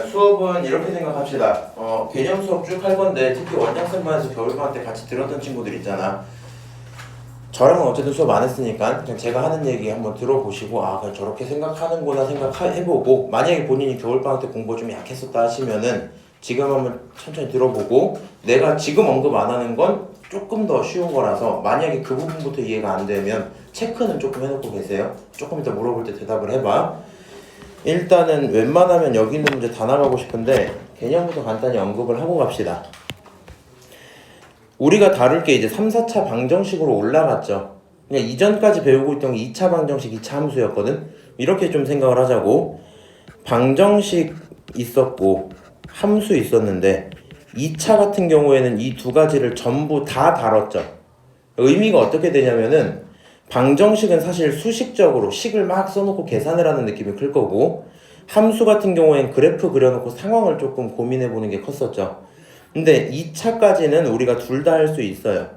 수업은 이렇게 생각합시다. 개념 수업 쭉 할 건데 특히 원장쌤반에서 겨울방학 때 같이 들었던 친구들 있잖아. 저랑은 어쨌든 수업 안 했으니까 그냥 제가 하는 얘기 한번 들어보시고 그냥 저렇게 생각하는구나 생각해보고, 만약에 본인이 겨울방학 때 공부 좀 약했었다 하시면은 지금 한번 천천히 들어보고, 내가 지금 언급 안 하는 건 조금 더 쉬운 거라서 만약에 그 부분부터 이해가 안 되면 체크는 조금 해놓고 계세요. 조금 이따 물어볼 때 대답을 해봐. 일단은 웬만하면 여기 있는 문제 다 나가고 싶은데 개념부터 간단히 언급을 하고 갑시다. 우리가 다룰 게 이제 3, 4차 방정식으로 올라갔죠. 그냥 이전까지 배우고 있던 게 2차 방정식, 2차 함수였거든. 이렇게 좀 생각을 하자고. 방정식 있었고 함수 있었는데 2차 같은 경우에는 이 두 가지를 전부 다 다뤘죠. 의미가 어떻게 되냐면은 방정식은 사실 수식적으로 식을 막 써놓고 계산을 하는 느낌이 클 거고, 함수 같은 경우엔 그래프 그려놓고 상황을 조금 고민해보는 게 컸었죠. 근데 2차까지는 우리가 둘 다 할 수 있어요.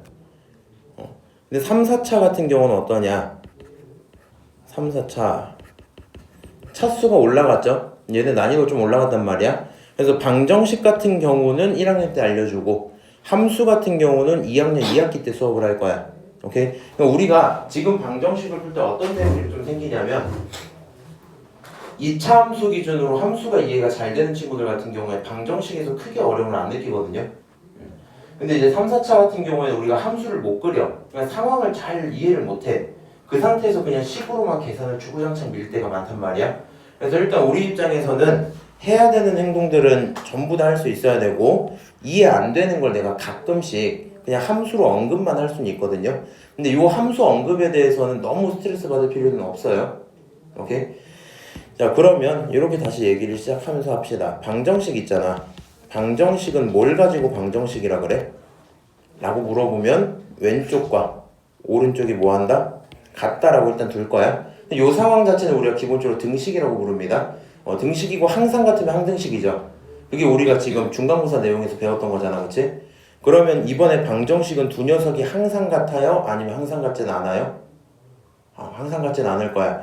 근데 3, 4차 같은 경우는 어떠냐? 3, 4차 차수가 올라갔죠? 얘는 난이도 좀 올라갔단 말이야. 그래서 방정식 같은 경우는 1학년 때 알려주고, 함수 같은 경우는 2학년 2학기 때 수업을 할 거야. 오케이? 그럼 우리가 지금 방정식을 풀 때 어떤 내용이 좀 생기냐면, 2차 함수 기준으로 함수가 이해가 잘 되는 친구들 같은 경우에 방정식에서 크게 어려움을 안 느끼거든요. 근데 이제 3, 4차 같은 경우에는 우리가 함수를 못 그려. 그냥 상황을 잘 이해를 못해. 그 상태에서 그냥 식으로만 계산을 주구장창 밀 때가 많단 말이야. 그래서 일단 우리 입장에서는 해야 되는 행동들은 전부 다 할 수 있어야 되고, 이해 안 되는 걸 내가 가끔씩 그냥 함수로 언급만 할 수는 있거든요. 근데 이 함수 언급에 대해서는 너무 스트레스 받을 필요는 없어요. 오케이? 자, 그러면 이렇게 다시 얘기를 시작하면서 합시다. 방정식 있잖아. 방정식은 뭘 가지고 방정식이라 그래? 라고 물어보면 왼쪽과 오른쪽이 뭐 한다? 같다라고 일단 둘 거야. 이 상황 자체는 우리가 기본적으로 등식이라고 부릅니다. 등식이고 항상 같으면 항등식이죠. 그게 우리가 지금 중간고사 내용에서 배웠던 거잖아, 그치? 그러면 이번에 방정식은 두 녀석이 항상 같아요? 아니면 항상 같지는 않아요? 항상 같지는 않을 거야.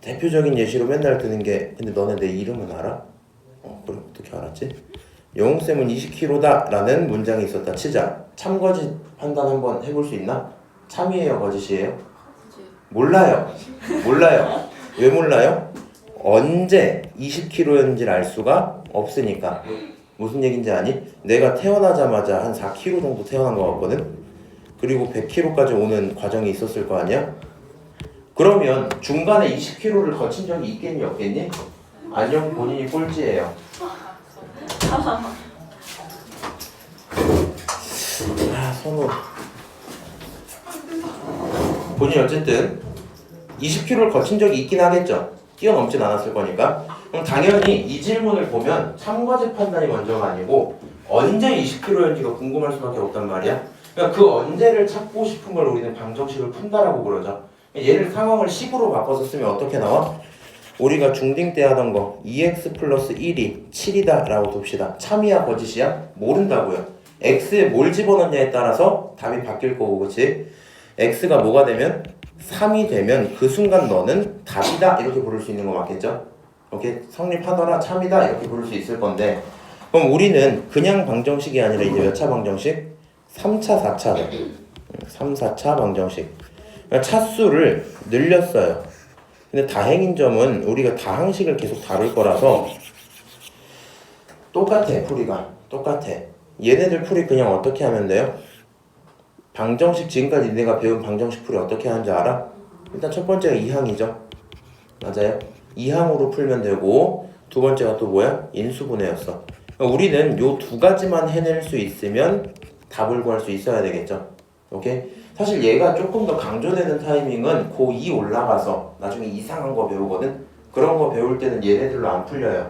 대표적인 예시로 맨날 드는 게, 근데 너네 내 이름은 알아? 그래, 어떻게 알았지? 영웅쌤은 20kg다 라는 문장이 있었다 치자. 참거짓 판단 한번 해볼 수 있나? 참이에요, 거짓이에요? 몰라요. 왜 몰라요? 언제 20kg인지를 알 수가 없으니까. 무슨 얘긴지 아니? 내가 태어나자마자 한 4kg 정도 태어난 것 같거든? 그리고 100kg까지 오는 과정이 있었을 거 아니야? 그러면 중간에 20kg를 거친 적이 있겠니 없겠니? 아니요, 본인이 꼴찌예요. 선우. 본인이 어쨌든 20kg를 거친 적이 있긴 하겠죠. 뛰어넘진 않았을 거니까. 그럼 당연히 이 질문을 보면 참거짓 판단이 먼저가 아니고 언제 20kg인지가 궁금할 수밖에 없단 말이야. 그러니까 그 언제를 찾고 싶은 걸 우리는 방정식을 푼다라고 그러죠. 얘를 상황을 식으로 바꿔서 쓰면 어떻게 나와? 우리가 중딩 때 하던 거 2x 플러스 1이 7이다 라고 둡시다. 참이야 거짓이야? 모른다고요. x에 뭘 집어넣냐에 따라서 답이 바뀔 거고, 그치? x가 뭐가 되면? 3이 되면 그 순간 너는 답이다 이렇게 부를 수 있는 거 맞겠죠? 오케이? 성립하더라, 참이다 이렇게 부를 수 있을 건데, 그럼 우리는 그냥 방정식이 아니라 이제 몇 차 방정식? 3차, 4차죠. 3, 4차 방정식. 그러니까 차수를 늘렸어요. 근데 다행인 점은 우리가 다항식을 계속 다룰 거라서 똑같아. 풀이가 똑같아. 얘네들 풀이 그냥 어떻게 하면 돼요? 방정식, 지금까지 내가 배운 방정식 풀이 어떻게 하는지 알아? 일단 첫 번째가 2항이죠. 맞아요? 2항으로 풀면 되고, 두 번째가 또 뭐야? 인수분해였어. 그러니까 우리는 요 두 가지만 해낼 수 있으면 답을 구할 수 있어야 되겠죠. 오케이? 사실 얘가 조금 더 강조되는 타이밍은 고2 올라가서 나중에 이상한 거 배우거든? 그런 거 배울 때는 얘네들로 안 풀려요.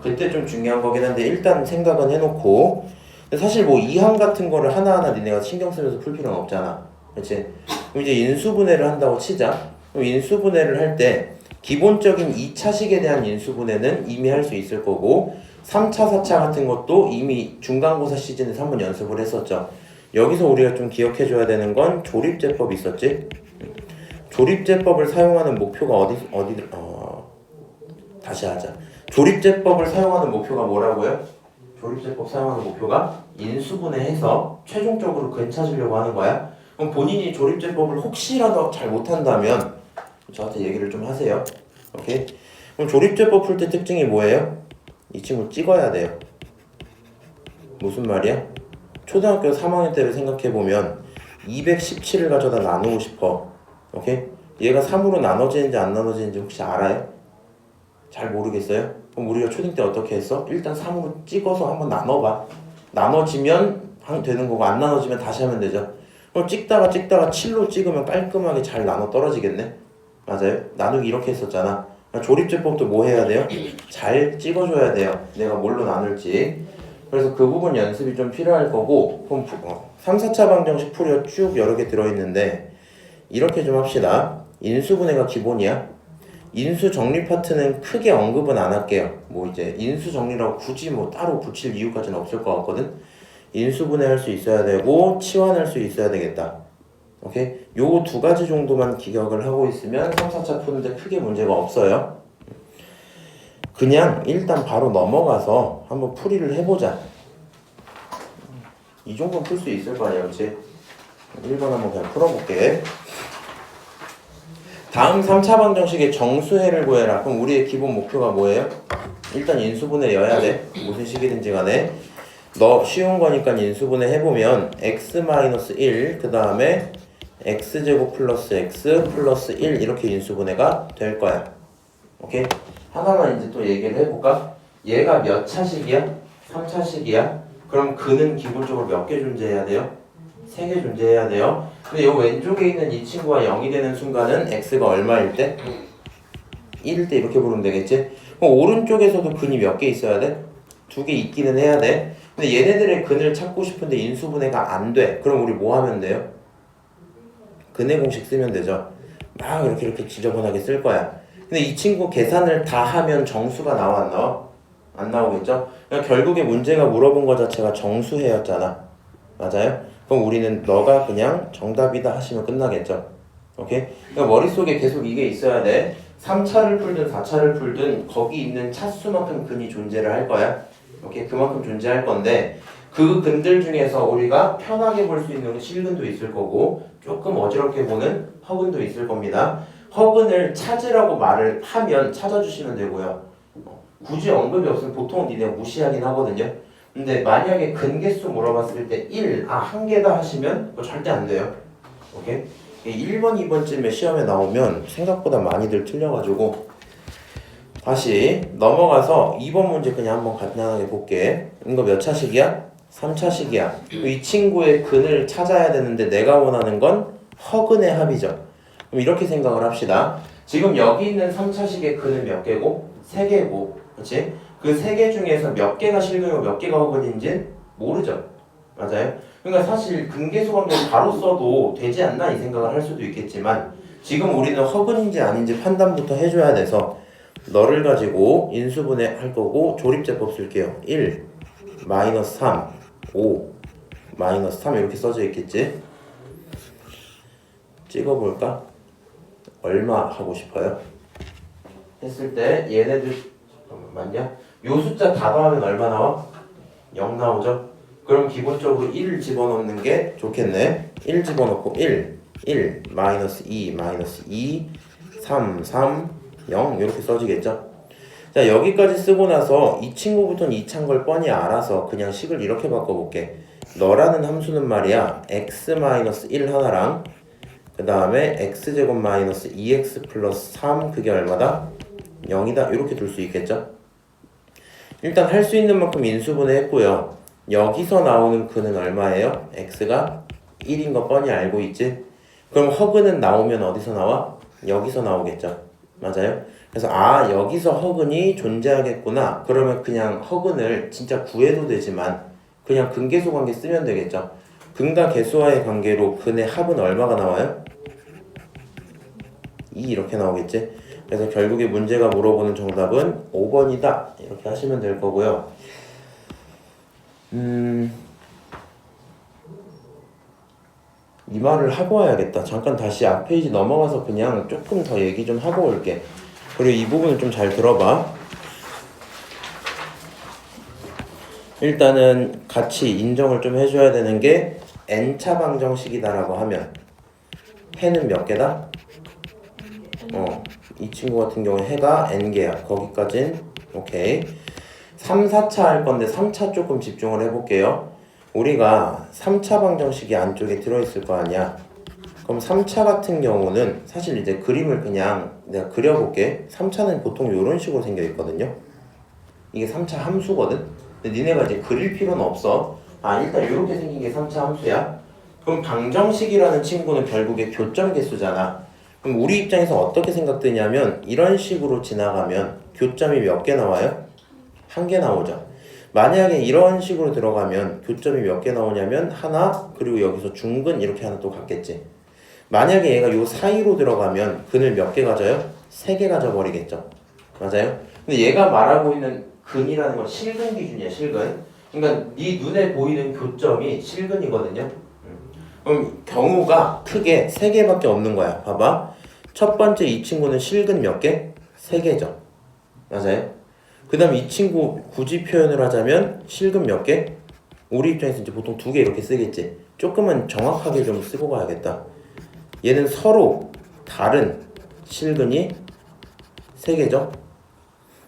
그때 좀 중요한 거긴 한데 일단 생각은 해놓고, 근데 사실 뭐 2항 같은 거를 하나하나 니네가 신경 쓰면서 풀 필요는 없잖아. 그치? 그럼 이제 인수분해를 한다고 치자. 그럼 인수분해를 할 때 기본적인 2차식에 대한 인수분해는 이미 할 수 있을 거고, 3차, 4차 같은 것도 이미 중간고사 시즌에서 한번 연습을 했었죠. 여기서 우리가 좀 기억해줘야 되는 건 조립제법이 있었지? 조립제법을 사용하는 목표가 다시 하자. 조립제법을 사용하는 목표가 뭐라고요? 조립제법 사용하는 목표가 인수분해해서 최종적으로 근 찾으려고 하는 거야. 그럼 본인이 조립제법을 혹시라도 잘 못한다면 저한테 얘기를 좀 하세요. 오케이? 그럼 조립제법 풀 때 특징이 뭐예요? 이 친구 찍어야 돼요. 무슨 말이야? 초등학교 3학년 때를 생각해보면 217을 가져다 나누고 싶어. 오케이? 얘가 3으로 나눠지는지 안 나눠지는지 혹시 알아요? 잘 모르겠어요? 그럼 우리가 초딩 때 어떻게 했어? 일단 3으로 찍어서 한번 나눠봐. 나눠지면 되는 거고 안 나눠지면 다시 하면 되죠. 그럼 찍다가 7로 찍으면 깔끔하게 잘 나눠 떨어지겠네? 맞아요? 나누기 이렇게 했었잖아. 조립제법도 뭐 해야 돼요? 잘 찍어줘야 돼요. 내가 뭘로 나눌지. 그래서 그 부분 연습이 좀 필요할 거고, 그럼 3, 4차 방정식 풀이가 쭉 여러 개 들어있는데 이렇게 좀 합시다. 인수분해가 기본이야. 인수 정리 파트는 크게 언급은 안 할게요. 뭐 이제 인수 정리라고 굳이 뭐 따로 붙일 이유까지는 없을 것 같거든. 인수분해 할 수 있어야 되고 치환할 수 있어야 되겠다. 오케이? 요 두 가지 정도만 기억을 하고 있으면 3, 4차 푸는데 크게 문제가 없어요. 그냥 일단 바로 넘어가서 한번 풀이를 해보자. 이 정도는 풀 수 있을 거 아니야, 그치? 1번 한번 그냥 풀어볼게. 다음 3차 방정식의 정수해를 구해라. 그럼 우리의 기본 목표가 뭐예요? 일단 인수분해여야 돼. 무슨 식이든지 간에. 너 쉬운 거니까 인수분해 해보면 x-1 그 다음에 x제곱 플러스 x 플러스 1 이렇게 인수분해가 될 거야. 오케이? 하나만 이제 또 얘기를 해볼까? 얘가 몇 차식이야? 3차식이야? 그럼 그는 기본적으로 몇 개 존재해야 돼요? 3개 존재해야 돼요. 근데 이 왼쪽에 있는 이 친구가 0이 되는 순간은 x가 얼마일 때? 1일 때 이렇게 부르면 되겠지? 그럼 오른쪽에서도 근이 몇 개 있어야 돼? 2개 있기는 해야 돼. 근데 얘네들의 근을 찾고 싶은데 인수분해가 안 돼. 그럼 우리 뭐 하면 돼요? 근의 공식 쓰면 되죠. 막 이렇게 지저분하게 쓸 거야. 근데 이 친구 계산을 다 하면 정수가 나와 안 나와? 안 나오겠죠? 그러니까 결국에 문제가 물어본 것 자체가 정수해였잖아. 맞아요? 그럼 우리는 너가 그냥 정답이다 하시면 끝나겠죠. 오케이? 그러니까 머릿속에 계속 이게 있어야 돼. 3차를 풀든 4차를 풀든 거기 있는 차수만큼 근이 존재를 할 거야. 오케이? 그만큼 존재할 건데 그 근들 중에서 우리가 편하게 볼 수 있는 실근도 있을 거고 조금 어지럽게 보는 허근도 있을 겁니다. 허근을 찾으라고 말을 하면 찾아주시면 되고요. 굳이 언급이 없으면 보통 니네가 무시하긴 하거든요. 근데 만약에 근개수 물어봤을 때 1, 한 개다 하시면 그거 절대 안 돼요. 오케이? 1번, 2번쯤에 시험에 나오면 생각보다 많이들 틀려가지고 다시 넘어가서 2번 문제 그냥 한번 간단하게 볼게. 이거 몇 차식이야? 3차식이야. 이 친구의 근을 찾아야 되는데 내가 원하는 건 허근의 합이죠. 그럼 이렇게 생각을 합시다. 지금 여기 있는 3차식의 근은 몇 개고? 3개고. 그치? 그 3개 중에서 몇 개가 실근이고 몇 개가 허근인지 모르죠. 맞아요? 그러니까 사실 근계수 관계를 바로 써도 되지 않나 이 생각을 할 수도 있겠지만 지금 우리는 허근인지 아닌지 판단부터 해줘야 돼서 너를 가지고 인수분해 할 거고 조립제법 쓸게요. 1, 마이너스 3, 5, 마이너스 3 이렇게 써져 있겠지? 찍어볼까? 얼마 하고 싶어요? 했을 때 얘네들 잠깐만요. 요 숫자 다 더하면 얼마 나와? 0 나오죠? 그럼 기본적으로 1을 집어넣는 게 좋겠네. 1 집어넣고 1, 마이너스 2, 마이너스 2, 3, 0 이렇게 써지겠죠? 자 여기까지 쓰고 나서 이 친구부터는 이차인 걸 뻔히 알아서 그냥 식을 이렇게 바꿔볼게. 너라는 함수는 말이야 x-1 하나랑 그 다음에 x제곱 마이너스 2x 플러스 3 그게 얼마다? 0이다 이렇게 둘 수 있겠죠? 일단 할 수 있는 만큼 인수분해 했고요. 여기서 나오는 근은 얼마예요? x가 1인 거 뻔히 알고 있지? 그럼 허근은 나오면 어디서 나와? 여기서 나오겠죠? 맞아요? 그래서 여기서 허근이 존재하겠구나. 그러면 그냥 허근을 진짜 구해도 되지만 그냥 근계수 관계 쓰면 되겠죠? 근과 계수와의 관계로 근의 합은 얼마가 나와요? 2 이렇게 나오겠지? 그래서 결국에 문제가 물어보는 정답은 5번이다 이렇게 하시면 될 거고요. 이 말을 하고 와야겠다. 잠깐 다시 앞 페이지 넘어가서 그냥 조금 더 얘기 좀 하고 올게. 그리고 이 부분을 좀 잘 들어봐. 일단은 같이 인정을 좀 해줘야 되는 게 n차 방정식이다라고 하면 해는 몇 개다? 이 친구 같은 경우에 해가 n개야. 거기까진 오케이. 3, 4차 할 건데 3차 조금 집중을 해볼게요. 우리가 3차 방정식이 안쪽에 들어있을 거 아니야. 그럼 3차 같은 경우는 사실 이제 그림을 그냥 내가 그려볼게. 3차는 보통 이런 식으로 생겨 있거든요. 이게 3차 함수거든. 근데 니네가 이제 그릴 필요는 없어. 일단 이렇게 생긴 게 3차 함수야. 그럼 방정식이라는 친구는 결국에 교점 개수잖아. 그럼 우리 입장에서 어떻게 생각되냐면 이런 식으로 지나가면 교점이 몇 개 나와요? 한 개 나오죠. 만약에 이런 식으로 들어가면 교점이 몇 개 나오냐면 하나, 그리고 여기서 중근 이렇게 하나 또 갖겠지. 만약에 얘가 요 사이로 들어가면 근을 몇 개 가져요? 3개 가져버리겠죠. 맞아요? 근데 얘가 말하고 있는 근이라는 건 실근 기준이야, 실근. 그러니까 네 눈에 보이는 교점이 실근이거든요. 그럼 경우가 크게 3개밖에 없는 거야. 봐봐. 첫 번째 이 친구는 실근 몇 개? 3개죠. 맞아요? 그 다음 이 친구 굳이 표현을 하자면 실근 몇 개? 우리 입장에서 이제 보통 2개 이렇게 쓰겠지. 조금은 정확하게 좀 쓰고 가야겠다. 얘는 서로 다른 실근이 3개죠.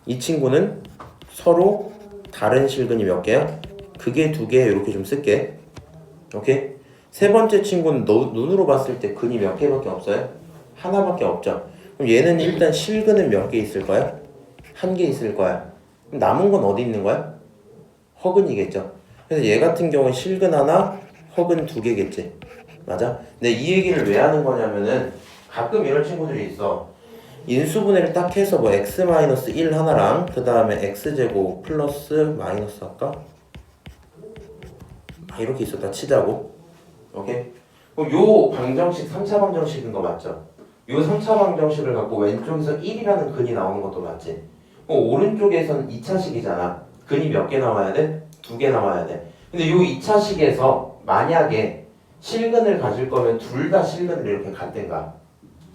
이 친구는 서로 다른 실근이 몇 개야? 그게 2개 이렇게 좀 쓸게. 오케이? 세 번째 친구는 눈으로 봤을 때 근이 몇 개밖에 없어요? 하나밖에 없죠. 그럼 얘는 일단 실근은 몇 개 있을 거야? 1개 있을 거야. 그럼 남은 건 어디 있는 거야? 허근이겠죠. 그래서 얘 같은 경우는 실근 하나, 허근 2개겠지. 맞아? 근데 이 얘기를 왜 하는 거냐면은 가끔 이런 친구들이 있어. 인수분해를 딱 해서 뭐 x-1 하나랑 그 다음에 x제곱 플러스 마이너스 할까? 이렇게 있었다 치자고. 오케이? 그럼 요 방정식 3차 방정식인 거 맞죠? 요 3차 방정식을 갖고 왼쪽에서 1이라는 근이 나오는 것도 맞지? 오른쪽에서는 2차식이잖아. 근이 몇 개 나와야 돼? 2개 나와야 돼. 근데 요 2차식에서 만약에 실근을 가질 거면 둘 다 실근을 이렇게 갖든가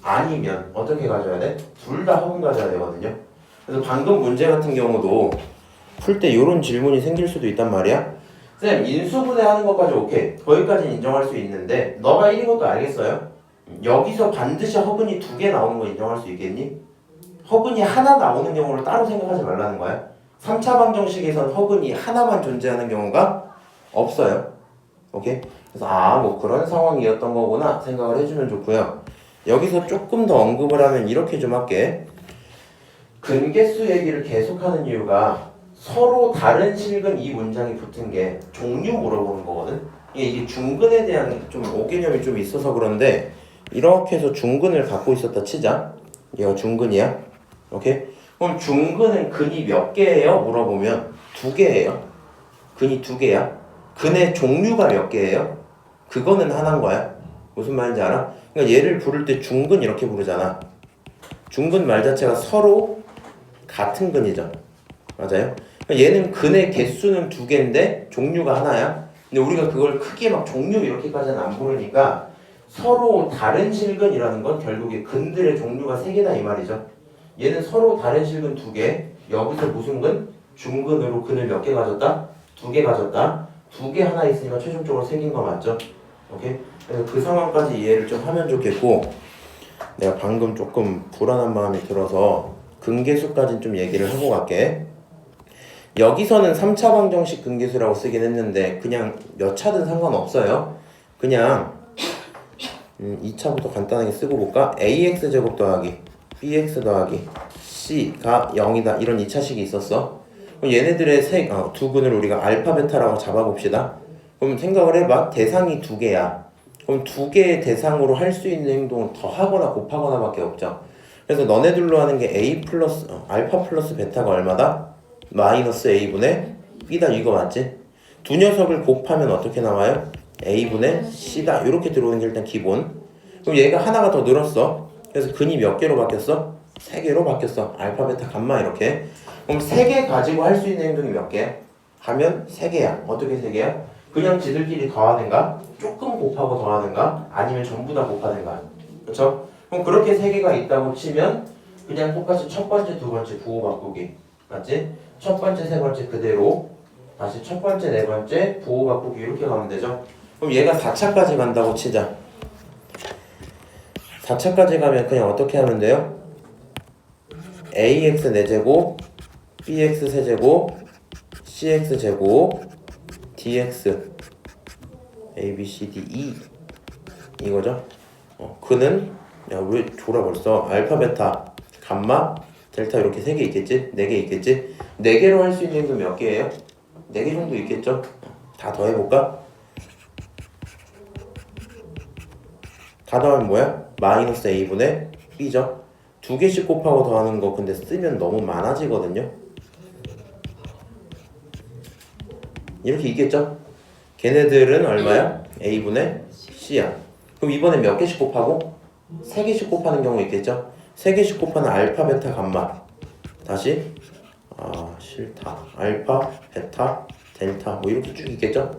아니면 어떻게 가져야 돼? 둘 다 허근 가져야 되거든요. 그래서 방금 문제 같은 경우도 풀 때 이런 질문이 생길 수도 있단 말이야. 쌤, 인수분해 하는 것까지 오케이. 거기까지는 인정할 수 있는데 너가 1인 것도 알겠어요? 여기서 반드시 허근이 2개 나오는 거 인정할 수 있겠니? 허근이 하나 나오는 경우를 따로 생각하지 말라는 거야. 3차 방정식에선 허근이 하나만 존재하는 경우가 없어요. 오케이? 그래서 뭐 그런 상황이었던 거구나 생각을 해주면 좋고요. 여기서 조금 더 언급을 하면 이렇게 좀 할게. 근개수 얘기를 계속하는 이유가 서로 다른 실근 이 문장이 붙은 게 종류 물어보는 거거든. 이게 중근에 대한 좀 오개념이 좀 있어서 그런데 이렇게 해서 중근을 갖고 있었다 치자. 얘가 중근이야. 오케이? 그럼 중근은 근이 몇 개예요? 물어보면 2개예요. 근이 2개야. 근의 종류가 몇 개예요? 그거는 하나인 거야. 무슨 말인지 알아? 그러니까 얘를 부를 때 중근 이렇게 부르잖아. 중근 말 자체가 서로 같은 근이죠. 맞아요? 그러니까 얘는 근의 개수는 2개인데 종류가 하나야. 근데 우리가 그걸 크게 막 종류 이렇게까지는 안 부르니까 서로 다른 실근이라는 건 결국에 근들의 종류가 3개다 이 말이죠. 얘는 서로 다른 실근 2개. 여기서 무슨 근? 중근으로 근을 몇 개 가졌다? 2개 가졌다. 2개 하나 있으니까 최종적으로 3개인 거 맞죠? 오케이? 그래서 그 상황까지 이해를 좀 하면 좋겠고, 내가 방금 조금 불안한 마음이 들어서 근계수까지는 좀 얘기를 하고 갈게. 여기서는 3차 방정식 근계수라고 쓰긴 했는데 그냥 몇 차든 상관없어요. 그냥 2차부터 간단하게 쓰고 볼까? ax제곱 더하기 bx 더하기 c가 0이다 이런 2차식이 있었어. 그럼 얘네들의 두 근을 우리가 알파 베타라고 잡아봅시다. 그럼 생각을 해봐. 대상이 2개야. 그럼 2개의 대상으로 할 수 있는 행동은 더하거나 곱하거나 밖에 없죠. 그래서 너네들로 하는 게 a 플러스 알파 플러스 베타가 얼마다? 마이너스 a분의 b다. 이거 맞지? 두 녀석을 곱하면 어떻게 나와요? a분의 c다. 이렇게 들어오는 게 일단 기본. 그럼 얘가 하나가 더 늘었어. 그래서 근이 몇 개로 바뀌었어? 3개로 바뀌었어. 알파 베타 감마 이렇게. 그럼 3개 가지고 할 수 있는 행동이 몇 개야? 하면 3개야. 어떻게 3개야? 그냥 지들끼리 더하든가 조금 곱하고 더하든가 아니면 전부 다 곱하든가. 그렇죠? 그럼 그렇게 3개가 있다고 치면 그냥 똑같이 첫 번째, 두 번째 부호 바꾸기. 맞지? 첫 번째, 세 번째 그대로 다시 첫 번째, 네 번째 부호 바꾸기 이렇게 가면 되죠. 그럼 얘가 4차까지 간다고 치자. 4차까지 가면 그냥 어떻게 하면 돼요? ax 4제곱, bx 세제곱, cx 제곱, dx a, b, c, d, e 이거죠. 그는 야 왜 졸아 벌써 알파, 베타, 감마, 델타 이렇게 3개 있겠지? 4개 있겠지? 4개로 할 수 있는 게 몇 개예요? 4개 정도 있겠죠? 다 더해볼까? 다 더하면 뭐야? 마이너스 a분의 b죠? 2개씩 곱하고 더하는 거 근데 쓰면 너무 많아지거든요? 이렇게 있겠죠? 걔네들은 얼마야? a분의 c야. 그럼 이번에 몇 개씩 곱하고? 3개씩 곱하는 경우 있겠죠? 3개씩 곱하는 알파, 베타, 감마. 다시 싫다. 알파, 베타, 델타 뭐 이렇게 쭉 있겠죠?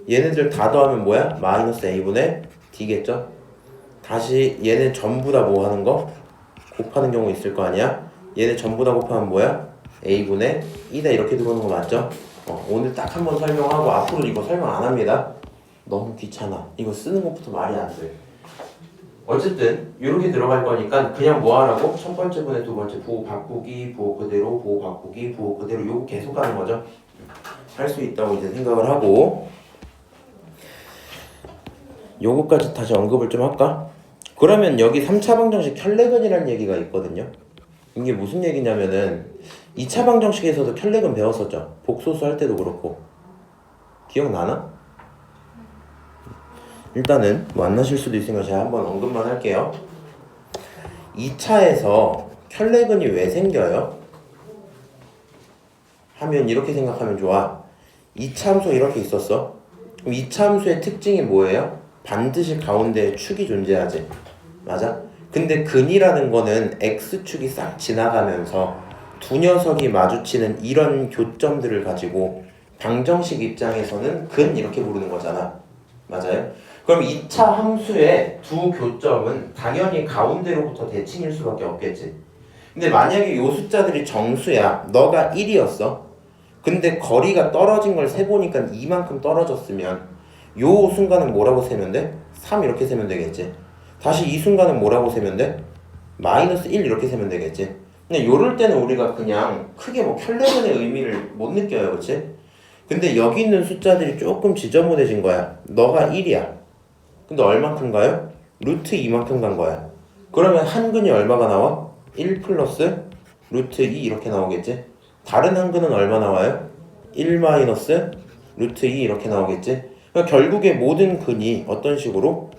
얘네들 다 더하면 뭐야? 마이너스 a분의 d겠죠? 다시 얘네 전부 다 뭐 하는 거? 곱하는 경우 있을 거 아니야? 얘네 전부 다 곱하면 뭐야? a분의 2다 이렇게 들어오는 거 맞죠? 오늘 딱 한 번 설명하고 앞으로 이거 설명 안 합니다. 너무 귀찮아. 이거 쓰는 것부터 말이 안 돼. 어쨌든 이렇게 들어갈 거니까 그냥 뭐 하라고? 첫 번째 분의 두 번째 부호 바꾸기, 부호 그대로, 부호 바꾸기, 부호 그대로 요거 계속 가는 거죠. 할 수 있다고 이제 생각을 하고 요거까지 다시 언급을 좀 할까? 그러면 여기 3차 방정식 켤레근이라는 얘기가 있거든요. 이게 무슨 얘기냐면은 2차 방정식에서도 켤레근 배웠었죠. 복소수 할 때도 그렇고 기억나나? 일단은 뭐 안 나실 수도 있으니까 제가 한번 언급만 할게요. 2차에서 켤레근이 왜 생겨요? 하면 이렇게 생각하면 좋아. 2차 함수 이렇게 있었어. 그럼 2차 함수의 특징이 뭐예요? 반드시 가운데에 축이 존재하지. 맞아? 근데 근이라는 거는 x축이 싹 지나가면서 두 녀석이 마주치는 이런 교점들을 가지고 방정식 입장에서는 근 이렇게 부르는 거잖아. 맞아요? 그럼 2차 함수의 두 교점은 당연히 가운데로부터 대칭일 수밖에 없겠지. 근데 만약에 요 숫자들이 정수야. 너가 1이었어. 근데 거리가 떨어진 걸 세보니까 이만큼 떨어졌으면 요 순간은 뭐라고 세면 돼? 3 이렇게 세면 되겠지. 다시 이 순간은 뭐라고 세면 돼? 마이너스 1 이렇게 세면 되겠지. 근데 요럴 때는 우리가 그냥 크게 뭐 켤레근의 의미를 못 느껴요. 그치? 근데 여기 있는 숫자들이 조금 지저분해진 거야. 너가 1이야. 근데 얼만큼 가요? 루트 2만큼 간 거야. 그러면 한근이 얼마가 나와? 1 플러스 루트 2 이렇게 나오겠지? 다른 한근은 얼마 나와요? 1 마이너스 루트 2 이렇게 나오겠지? 그러니까 결국에 모든 근이 어떤 식으로?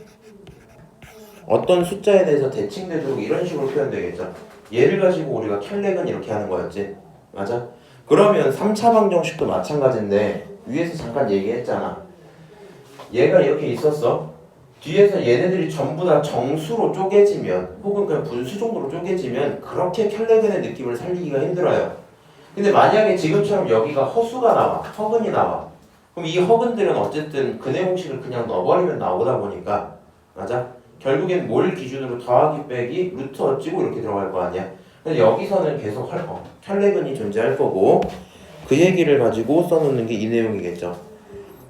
어떤 숫자에 대해서 대칭되도록 이런 식으로 표현되겠죠. 얘를 가지고 우리가 켤레근 이렇게 하는 거였지. 맞아? 그러면 3차 방정식도 마찬가지인데 위에서 잠깐 얘기했잖아. 얘가 이렇게 있었어. 뒤에서 얘네들이 전부 다 정수로 쪼개지면 혹은 그냥 분수 정도로 쪼개지면 그렇게 켤레근의 느낌을 살리기가 힘들어요. 근데 만약에 지금처럼 여기가 허수가 나와, 허근이 나와. 그럼 이 허근들은 어쨌든 근의 공식을 그냥 넣어버리면 나오다 보니까 맞아? 결국엔 뭘 기준으로 더하기 빼기 루트 어찌고 이렇게 들어갈 거 아니야. 근데 여기서는 계속 켤레근이 존재할 거고 그 얘기를 가지고 써놓는 게 이 내용이겠죠.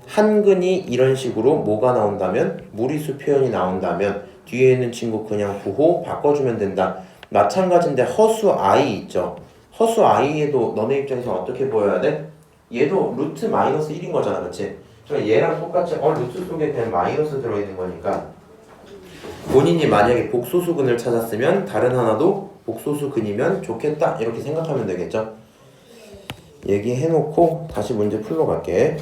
한근이 이런 식으로 뭐가 나온다면 무리수 표현이 나온다면 뒤에 있는 친구 그냥 부호 바꿔주면 된다. 마찬가지인데 허수 i 있죠. 허수 i에도 너네 입장에서 어떻게 보여야 돼? 얘도 루트 마이너스 1인 거잖아. 그치? 그러니까 얘랑 똑같이 루트 속에 그냥 마이너스 들어있는 거니까 본인이 만약에 복소수근을 찾았으면 다른 하나도 복소수근이면 좋겠다 이렇게 생각하면 되겠죠. 얘기해놓고 다시 문제 풀러 갈게.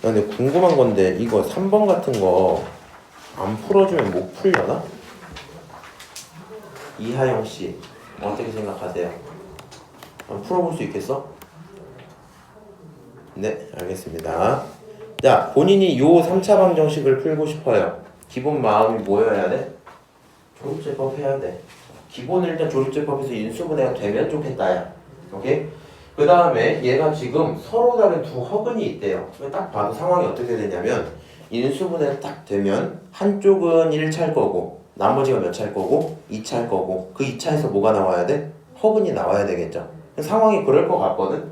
근데 궁금한 건데 이거 3번 같은 거 안 풀어주면 못 풀려나? 이하영 씨 어떻게 생각하세요? 한번 풀어볼 수 있겠어? 네, 알겠습니다. 자, 본인이 요 3차 방정식을 풀고 싶어요. 기본 마음이 뭐여야 돼? 조립제법 해야 돼. 기본을 일단 조립제법에서 인수분해가 되면 좋겠다 야. 오케이? 그 다음에 얘가 지금 서로 다른 두 허근이 있대요. 딱 봐도 상황이 어떻게 되냐면 인수분해 딱 되면 한쪽은 1차일 거고 나머지가 몇 차일 거고 2차일 거고 그 2차에서 뭐가 나와야 돼? 허근이 나와야 되겠죠. 상황이 그럴 것 같거든.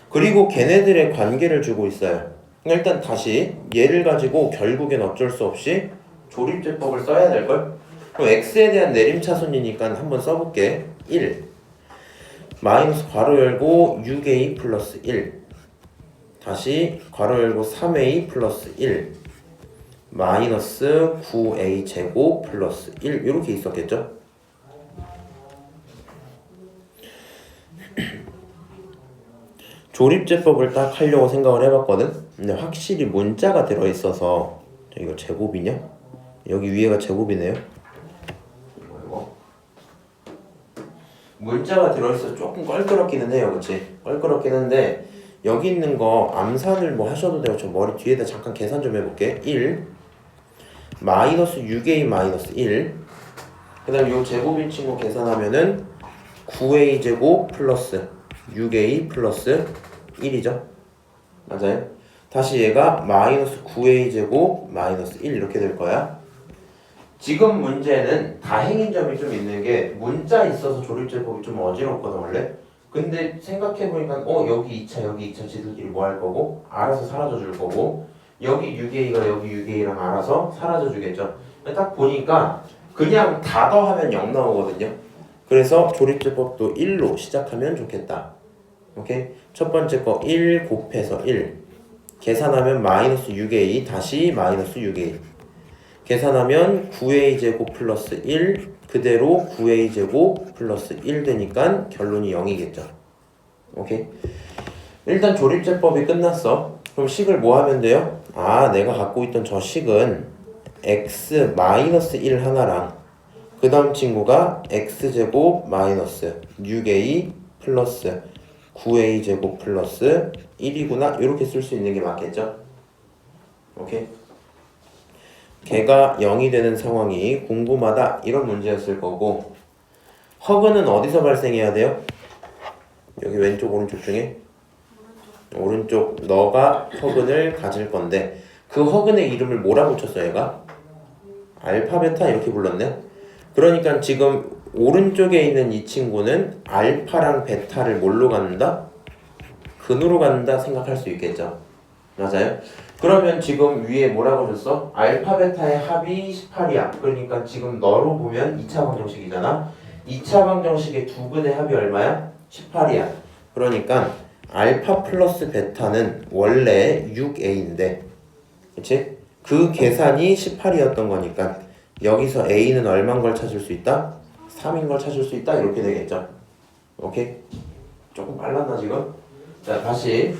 그리고 걔네들의 관계를 주고 있어요. 일단 다시 얘를 가지고 결국엔 어쩔 수 없이 조립제법을 써야 될걸? 그럼 x에 대한 내림차순이니까 한번 써볼게. 1 마이너스 괄호 열고 6a 플러스 1 다시 괄호 열고 3a 플러스 1 마이너스 9a 제곱 플러스 1 이렇게 있었겠죠? 조립제법을 딱 하려고 생각을 해봤거든? 근데 확실히 문자가 들어있어서 이거 제곱이냐? 여기 위에가 제곱이네요. 이거 문자가 들어있어서 조금 껄끄럽기는 해요. 그치? 껄끄럽긴 한데 여기 있는 거 암산을 뭐 하셔도 되고 저 머리 뒤에다 잠깐 계산 좀 해볼게. 1 마이너스 6a 마이너스 1 그 다음 요 제곱인 친구 계산하면은 9a 제곱 플러스 6a 플러스 1이죠. 맞아요? 다시 얘가 마이너스 9a 제곱 마이너스 1 이렇게 될 거야. 지금 문제는 다행인 점이 좀 있는 게 문자 있어서 조립제법이 좀 어지럽거든 원래. 근데 생각해보니까 여기 2차 여기 2차 지들끼리 뭐 할 거고 알아서 사라져 줄 거고 여기 6a가 여기 6a랑 알아서 사라져 주겠죠. 딱 보니까 그냥 다 더하면 0 나오거든요. 그래서 조립제법도 1로 시작하면 좋겠다. 오케이? 첫 번째 거 1 곱해서 1 계산하면 마이너스 6a 다시 마이너스 6a 계산하면 9a 제곱 플러스 1 그대로 9a 제곱 플러스 1 되니까 결론이 0이겠죠. 오케이? 일단 조립제법이 끝났어. 그럼 식을 뭐 하면 돼요? 내가 갖고 있던 저 식은 x 마이너스 1 하나랑 그 다음 친구가 x제곱 마이너스 6a 플러스 9a 제곱 플러스 1이구나 이렇게 쓸 수 있는 게 맞겠죠? 오케이? 걔가 0이 되는 상황이 궁금하다 이런 문제였을 거고 허근은 어디서 발생해야 돼요? 여기 왼쪽 오른쪽 중에? 오른쪽 너가 허근을 가질 건데 그 허근의 이름을 뭐라고 쳤어 얘가? 알파 베타 이렇게 불렀네. 그러니까 지금 오른쪽에 있는 이 친구는 알파랑 베타를 뭘로 갖는다? 근으로 갖는다 생각할 수 있겠죠. 맞아요? 그러면 지금 위에 뭐라고 줬어? 알파 베타의 합이 18이야. 그러니까 지금 너로 보면 2차 방정식이잖아. 2차 방정식의 두 근의 합이 얼마야? 18이야. 그러니까 알파 플러스 베타는 원래 6a인데 그치? 그 계산이 18이었던 거니까 여기서 a는 얼마인 걸 찾을 수 있다? 3인 걸 찾을 수 있다 이렇게 되겠죠. 오케이? 조금 빨랐나 지금? 자 다시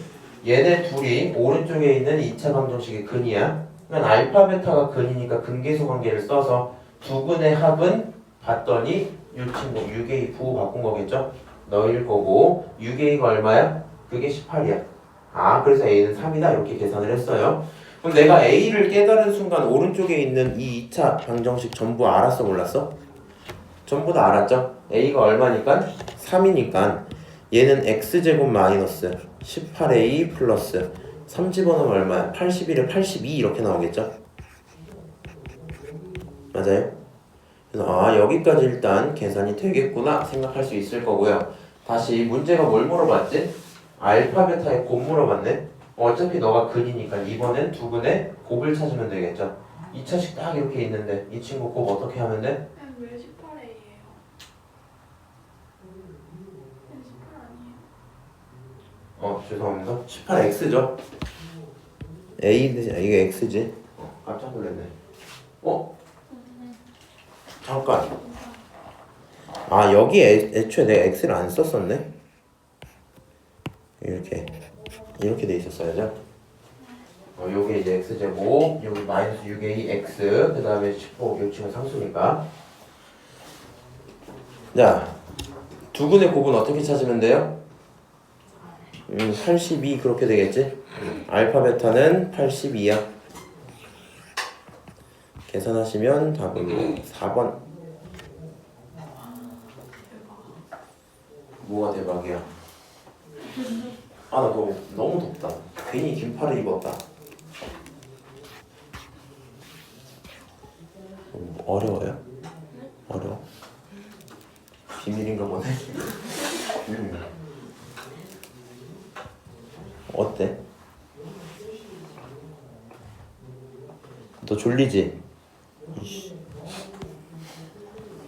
얘네 둘이 오른쪽에 있는 2차 방정식의 근이야. 그러니까 알파 베타가 근이니까 근계수 관계를 써서 두 근의 합은 봤더니 이 친구 6a 부호 바꾼 거겠죠? 너일 거고 6a가 얼마야? 그게 18이야. 그래서 a는 3이다 이렇게 계산을 했어요. 그럼 내가 a를 깨달은 순간 오른쪽에 있는 이 2차 방정식 전부 알았어 몰랐어? 전부 다 알았죠? a가 얼마니까? 3이니까 얘는 x제곱 마이너스 18a 플러스 3 집어넣으면 얼마야? 81에 82 이렇게 나오겠죠? 맞아요? 그래서 여기까지 일단 계산이 되겠구나 생각할 수 있을 거고요. 다시 문제가 뭘 물어봤지? 알파 베타의 곱 물어봤네? 어차피 너가 근이니까 이번엔 두 근의 곱을 찾으면 되겠죠? 2차식 딱 이렇게 있는데 이 친구 곱 어떻게 하면 돼? 왜 18A예요? 18 아니에요? 죄송합니다. 18x죠? a 이게 x지? 깜짝 놀랐네. 잠깐. 여기에 애초에 내가 x를 안 썼었네. 이렇게 돼 있었어야죠. 요게 이제 x제곱, 여기 마이너스 6a x, 그 다음에 15, 요 친구 상수니까. 자, 두 근의 곱은 어떻게 찾으면 돼요? 82 그렇게 되겠지? 알파 베타는 82야. 계산하시면 답은 4번. 뭐가 대박이야? 나 너무 덥다. 괜히 긴팔을 입었다. 어려워요? 어려워? 비밀인가 보네. 어때? 너 졸리지? 이씨.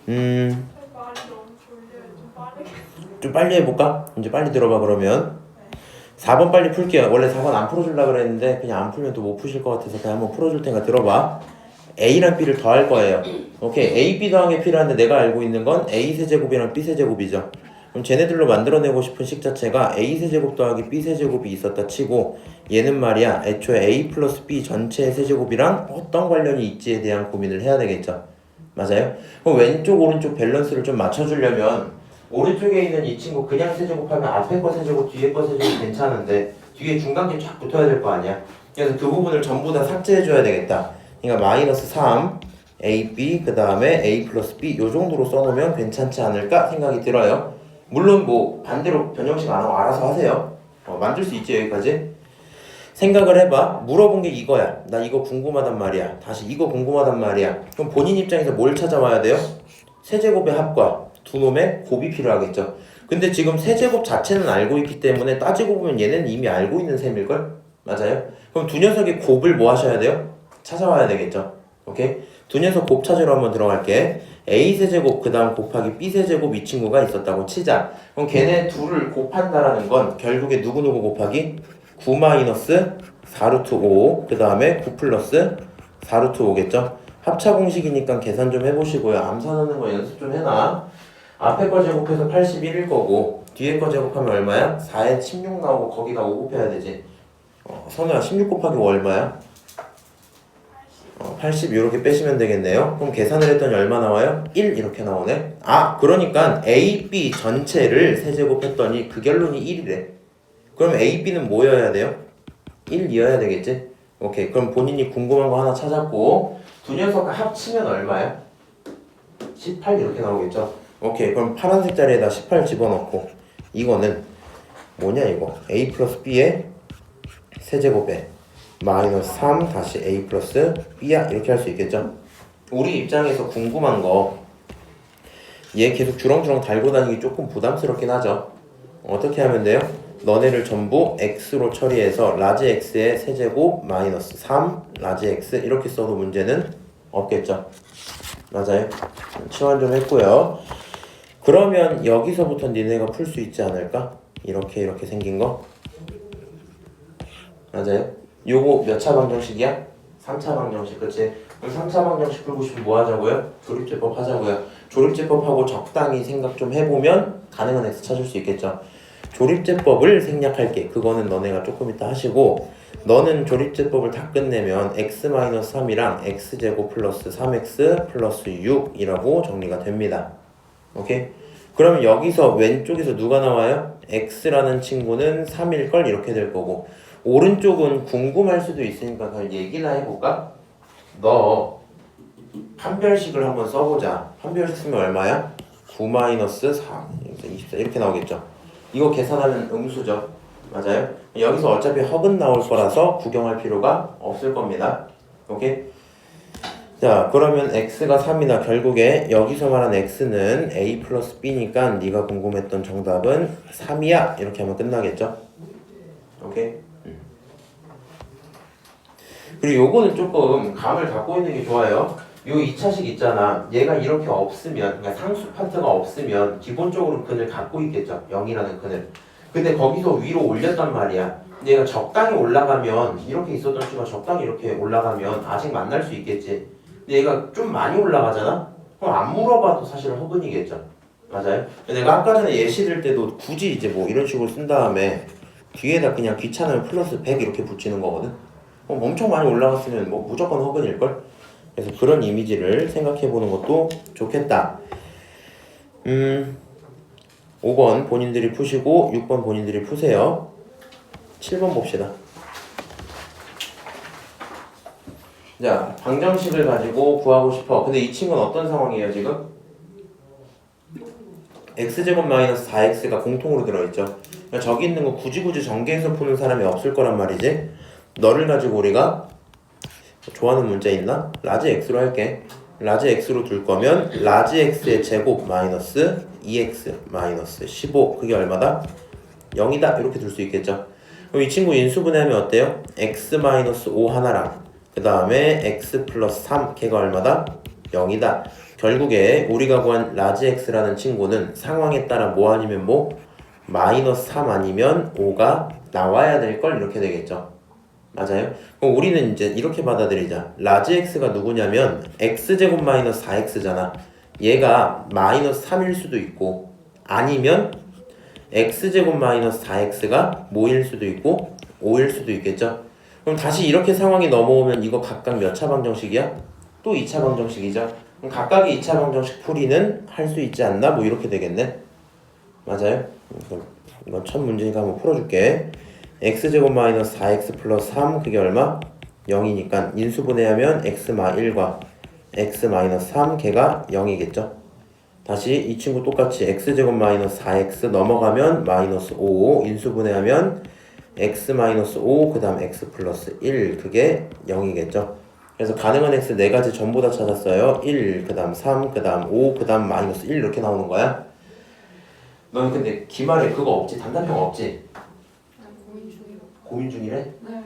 말이 너무 졸려요. 좀 빠르게. 좀 빨리 해볼까? 이제 빨리 들어봐 그러면 4번 빨리 풀게요. 원래 4번 안 풀어주려고 그랬는데 그냥 안 풀면 또 못 푸실 것 같아서 그냥 한번 풀어줄 테니까 들어봐. A랑 B를 더할 거예요. 오케이. A, B 더한 게 필요한데 내가 알고 있는 건 A 세제곱이랑 B 세제곱이죠. 그럼 쟤네들로 만들어내고 싶은 식 자체가 A 세제곱 더하기 B 세제곱이 있었다 치고 얘는 말이야 애초에 A 플러스 B 전체의 세제곱이랑 어떤 관련이 있지에 대한 고민을 해야 되겠죠. 맞아요? 그럼 왼쪽 오른쪽 밸런스를 좀 맞춰주려면 오른쪽에 있는 이 친구 그냥 세제곱하면 앞에 거 세제곱 뒤에 거 세제곱 괜찮은데 뒤에 중간계 쫙 붙어야 될 거 아니야. 그래서 그 부분을 전부 다 삭제해줘야 되겠다. 그러니까 마이너스 3 AB 그 다음에 A 플러스 B 요 정도로 써놓으면 괜찮지 않을까 생각이 들어요. 물론 뭐 반대로 변형식 안 하고 알아서 하세요. 만들 수 있지 여기까지. 생각을 해봐. 물어본 게 이거야. 나 이거 궁금하단 말이야. 다시 이거 궁금하단 말이야. 그럼 본인 입장에서 뭘 찾아와야 돼요? 세제곱의 합과 두 놈의 곱이 필요하겠죠. 근데 지금 세제곱 자체는 알고 있기 때문에 따지고 보면 얘는 이미 알고 있는 셈일걸? 맞아요? 그럼 두 녀석의 곱을 뭐 하셔야 돼요? 찾아와야 되겠죠. 오케이? 두 녀석 곱 찾으러 한번 들어갈게. A 세제곱 그 다음 곱하기 B 세제곱 이 친구가 있었다고 치자. 그럼 걔네 둘을 곱한다라는 건 결국에 누구누구 곱하기 9 마이너스 4루트 5 그 다음에 9 플러스 4루트 5겠죠. 합차 공식이니까 계산 좀 해보시고요. 암산하는 거 연습 좀 해놔. 앞에 거 제곱해서 81일 거고 뒤에 거 제곱하면 얼마야? 4에 16 나오고 거기다 5 곱해야 되지. 선우야 16 곱하기 5 얼마야? 80 이렇게 빼시면 되겠네요. 그럼 계산을 했더니 얼마 나와요? 1 이렇게 나오네. 아 그러니까 A, B 전체를 세제곱했더니 그 결론이 1이래. 그럼 A, B는 뭐여야 돼요? 1이어야 되겠지? 오케이. 그럼 본인이 궁금한 거 하나 찾았고 두 녀석 합치면 얼마야? 18 이렇게 나오겠죠? 오케이. 그럼 파란색 자리에다 18 집어넣고 이거는 뭐냐 이거 A 플러스 B의 세제곱에 마이너스 3 다시 A 플러스 B야 이렇게 할 수 있겠죠? 우리 입장에서 궁금한 거 얘 계속 주렁주렁 달고 다니기 조금 부담스럽긴 하죠. 어떻게 하면 돼요? 너네를 전부 x로 처리해서 라지 x의 세제곱 마이너스 3 라지 x 이렇게 써도 문제는 없겠죠. 맞아요? 치환 좀 했고요. 그러면 여기서부터 니네가 풀 수 있지 않을까? 이렇게 생긴 거 맞아요? 요거 몇 차 방정식이야? 3차 방정식 그치? 그럼 3차 방정식 풀고 싶으면 뭐 하자고요? 조립제법 하자고요. 조립제법하고 적당히 생각 좀 해보면 가능한 x 찾을 수 있겠죠. 조립제법을 생략할게. 그거는 너네가 조금 이따 하시고 너는 조립제법을 다 끝내면 x-3이랑 x제곱 플러스 3x 플러스 6이라고 정리가 됩니다. 오케이? 그러면 여기서 왼쪽에서 누가 나와요? x라는 친구는 3일걸 이렇게 될 거고 오른쪽은 궁금할 수도 있으니까 그냥 얘기나 해볼까? 너 판별식을 한번 써보자. 판별식 쓰면 얼마야? 9 마이너스 4 24 이렇게 나오겠죠. 이거 계산하면 음수죠. 맞아요? 여기서 어차피 허근 나올 거라서 구경할 필요가 없을 겁니다. 오케이? 자 그러면 x가 3이다. 결국에 여기서 말한 x는 a 플러스 b니까 네가 궁금했던 정답은 3이야. 이렇게 하면 끝나겠죠? 오케이? 그리고 요거는 조금 감을 갖고 있는 게 좋아요. 요 2차식 있잖아. 얘가 이렇게 없으면, 그러니까 상수 파트가 없으면 기본적으로 근을 갖고 있겠죠. 0이라는 근을. 근데 거기서 위로 올렸단 말이야. 얘가 적당히 올라가면, 이렇게 있었던 수가 적당히 이렇게 올라가면 아직 만날 수 있겠지. 근데 얘가 좀 많이 올라가잖아? 그럼 안 물어봐도 사실 허근이겠죠. 맞아요? 내가 아까 전에 예시 들 때도 굳이 이제 뭐 이런 식으로 쓴 다음에 뒤에다 그냥 귀찮으면 플러스 100 이렇게 붙이는 거거든. 엄청 많이 올라갔으면 뭐 무조건 허근일걸? 그래서 그런 이미지를 생각해보는 것도 좋겠다. 5번 본인들이 푸시고 6번 본인들이 푸세요. 7번 봅시다. 자, 방정식을 가지고 구하고 싶어. 근데 이 친구는 어떤 상황이에요 지금? x제곱 마이너스 4x가 공통으로 들어있죠. 그러니까 저기 있는 거 굳이 전개해서 푸는 사람이 없을 거란 말이지. 너를 가지고 우리가 좋아하는 문제 있나? 라지 x로 할게. 라지 x로 둘 거면 라지 x의 제곱 마이너스 2x 마이너스 15 그게 얼마다? 0이다 이렇게 둘 수 있겠죠. 그럼 이 친구 인수분해하면 어때요? x-5 하나랑 그 다음에 x 플러스 3 걔가 얼마다? 0이다. 결국에 우리가 구한 라지 x라는 친구는 상황에 따라 뭐 아니면 뭐? 마이너스 3 아니면 5가 나와야 될 걸 이렇게 되겠죠. 맞아요? 그럼 우리는 이제 이렇게 받아들이자. 라지 x가 누구냐면 x제곱 마이너스 4x잖아. 얘가 마이너스 3일 수도 있고 아니면 x제곱 마이너스 4x가 뭐일 수도 있고 5일 수도 있겠죠. 그럼 다시 이렇게 상황이 넘어오면 이거 각각 몇 차 방정식이야? 또 2차 방정식이죠. 그럼 각각의 2차 방정식 풀이는 할 수 있지 않나? 뭐 이렇게 되겠네. 맞아요? 이건 첫 문제니까 한번 풀어줄게. x제곱 마이너스 4x 플러스 3 그게 얼마? 0이니까 인수분해하면 x-1과 x-3 걔가 0이겠죠. 다시 이 친구 똑같이 x제곱 마이너스 4x 넘어가면 마이너스 5 인수분해하면 x-5 그 다음 x 플러스 1 그게 0이겠죠. 그래서 가능한 x 4가지 전부 다 찾았어요. 1 그 다음 3 그 다음 5 그 다음 마이너스 1 이렇게 나오는 거야. 넌 근데 기말에 그거 없지? 단답형 없지? 고민 중이요. 고민 중이래? 네.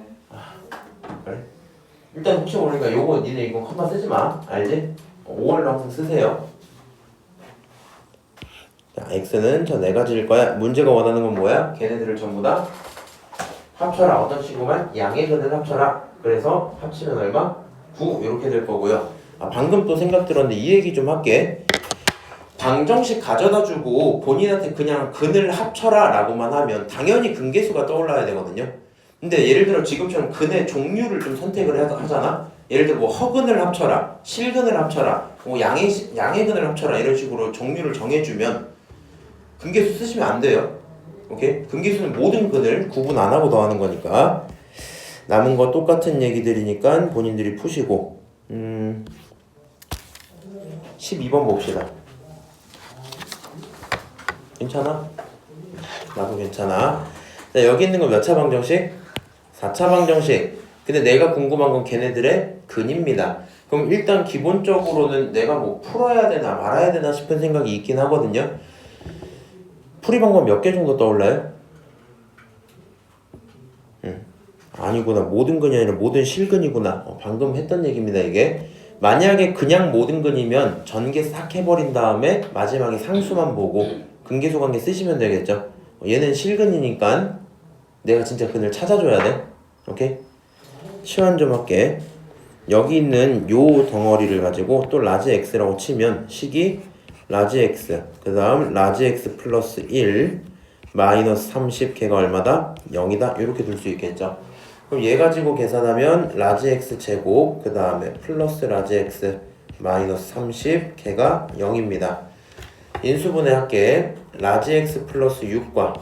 그래? 일단 혹시 모르니까 요거 니네 이거 컴마 쓰지 마. 알지? 5월로 항상 쓰세요. 자, x는 저 4가지일 거야. 문제가 원하는 건 뭐야? 걔네들을 전부 다 합쳐라. 어떤 친구만? 양의 근을 합쳐라. 그래서 합치면 얼마? 9 이렇게 될 거고요. 방금 또 생각 들었는데 이 얘기 좀 할게. 방정식 가져다주고 본인한테 그냥 근을 합쳐라 라고만 하면 당연히 근계수가 떠올라야 되거든요. 근데 예를 들어 지금처럼 근의 종류를 좀 선택을 하잖아. 예를 들어 뭐 허근을 합쳐라, 실근을 합쳐라, 뭐 양의 근을 합쳐라 이런 식으로 종류를 정해주면 근계수 쓰시면 안 돼요. 오케이? 근계수는 모든 근을 구분 안 하고 더하는 거니까. 남은 거 똑같은 얘기들이니까 본인들이 푸시고 12번 봅시다. 괜찮아? 나도 괜찮아. 자, 여기 있는 건 몇 차 방정식? 4차 방정식. 근데 내가 궁금한 건 걔네들의 근입니다. 그럼 일단 기본적으로는 내가 뭐 풀어야 되나 말아야 되나 싶은 생각이 있긴 하거든요. 풀이 방법 몇 개 정도 떠올라요? 아니구나. 모든 근이 아니라 모든 실근이구나. 방금 했던 얘기입니다 이게. 만약에 그냥 모든 근이면 전개 싹 해버린 다음에 마지막에 상수만 보고 근계수 관계 쓰시면 되겠죠. 얘는 실근이니까 내가 진짜 근을 찾아줘야 돼. 오케이? 치환 좀 할게. 여기 있는 요 덩어리를 가지고 또 라지 x라고 치면 식이 라지 x 그 다음 라지 x 플러스 1 마이너스 30 걔가 얼마다? 0이다. 이렇게 둘 수 있겠죠. 그럼 얘 가지고 계산하면 라지 x 제곱 그 다음에 플러스 라지 x 마이너스 30 걔가 0입니다. 인수분해 할게. 라지 x 플러스 6과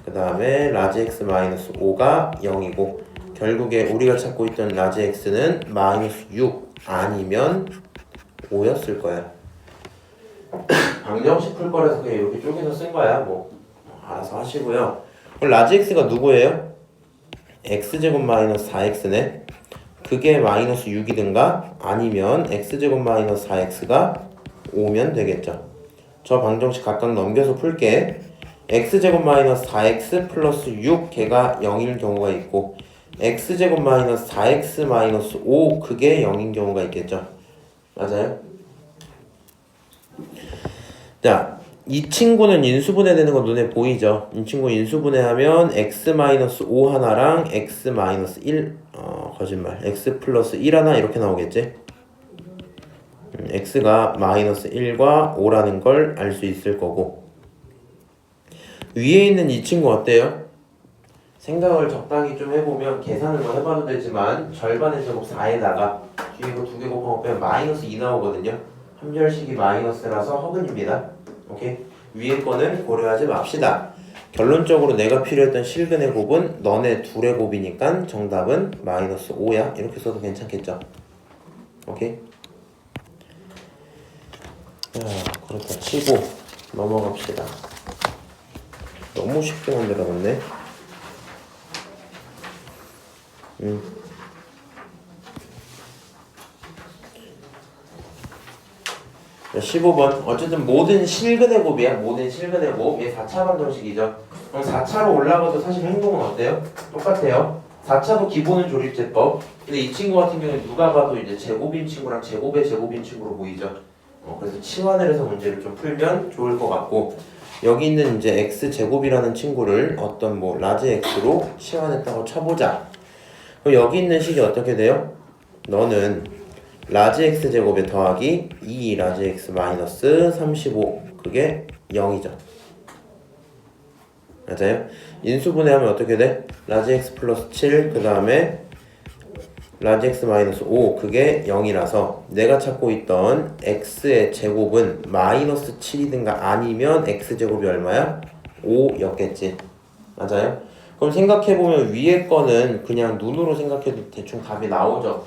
그 다음에 라지 x 마이너스 5가 0이고 결국에 우리가 찾고 있던 라지 x는 마이너스 6 아니면 5였을 거야. 방정식 풀 거라서 그냥 이렇게 쪼개서 쓴 거야. 뭐 알아서 하시고요. 그럼 라지 x가 누구예요? x제곱 마이너스 4x네. 그게 마이너스 6이든가 아니면 x제곱 마이너스 4x가 5면 되겠죠. 저 방정식 각각 넘겨서 풀게. x제곱 마이너스 4x 플러스 6 걔가 0일 경우가 있고 x제곱 마이너스 4x 마이너스 5 그게 0인 경우가 있겠죠. 맞아요? 자, 이 친구는 인수분해 되는 거 눈에 보이죠? 이 친구 인수분해하면 x-5 하나랑 x-1 거짓말 x 플러스 1 하나 이렇게 나오겠지? x가 마이너스 1과 5라는 걸 알 수 있을 거고 위에 있는 이 친구 어때요? 생각을 적당히 좀 해보면 계산을 뭐 해봐도 되지만 절반의 제곱 4에다가 뒤에 이거 2개 곱하고 빼면 마이너스 2 나오거든요. 함절식이 마이너스라서 허근입니다. 오케이? 위에 거는 고려하지 맙시다. 결론적으로 내가 필요했던 실근의 곱은 너네 둘의 곱이니까 정답은 마이너스 5야. 이렇게 써도 괜찮겠죠? 오케이? 자, 그렇다 치고 넘어갑시다. 너무 쉽게 만들어놨네. 15번. 어쨌든 모든 실근의 곱이야. 모든 실근의 곱. 얘 4차 방정식이죠. 그럼 4차로 올라가도 사실 행동은 어때요? 똑같아요. 4차도 기본은 조립제법. 근데 이 친구 같은 경우는 누가 봐도 이제 제곱인 친구랑 제곱의 제곱인 친구로 보이죠. 그래서 치환을 해서 문제를 좀 풀면 좋을 것 같고, 여기 있는 이제 x 제곱이라는 친구를 어떤 뭐 라지 x로 치환했다고 쳐보자. 그럼 여기 있는 식이 어떻게 돼요? 너는 라지 x 제곱에 더하기 2 라지 x 마이너스 35, 그게 0이죠. 맞아요? 인수분해하면 어떻게 돼? 라지 x 플러스 7, 그 다음에 라지 x 마이너스 5, 그게 0이라서 내가 찾고 있던 x의 제곱은 마이너스 7이든가 아니면 x 제곱이 얼마야? 5였겠지. 맞아요? 그럼 생각해보면 위에 거는 그냥 눈으로 생각해도 대충 답이 나오죠.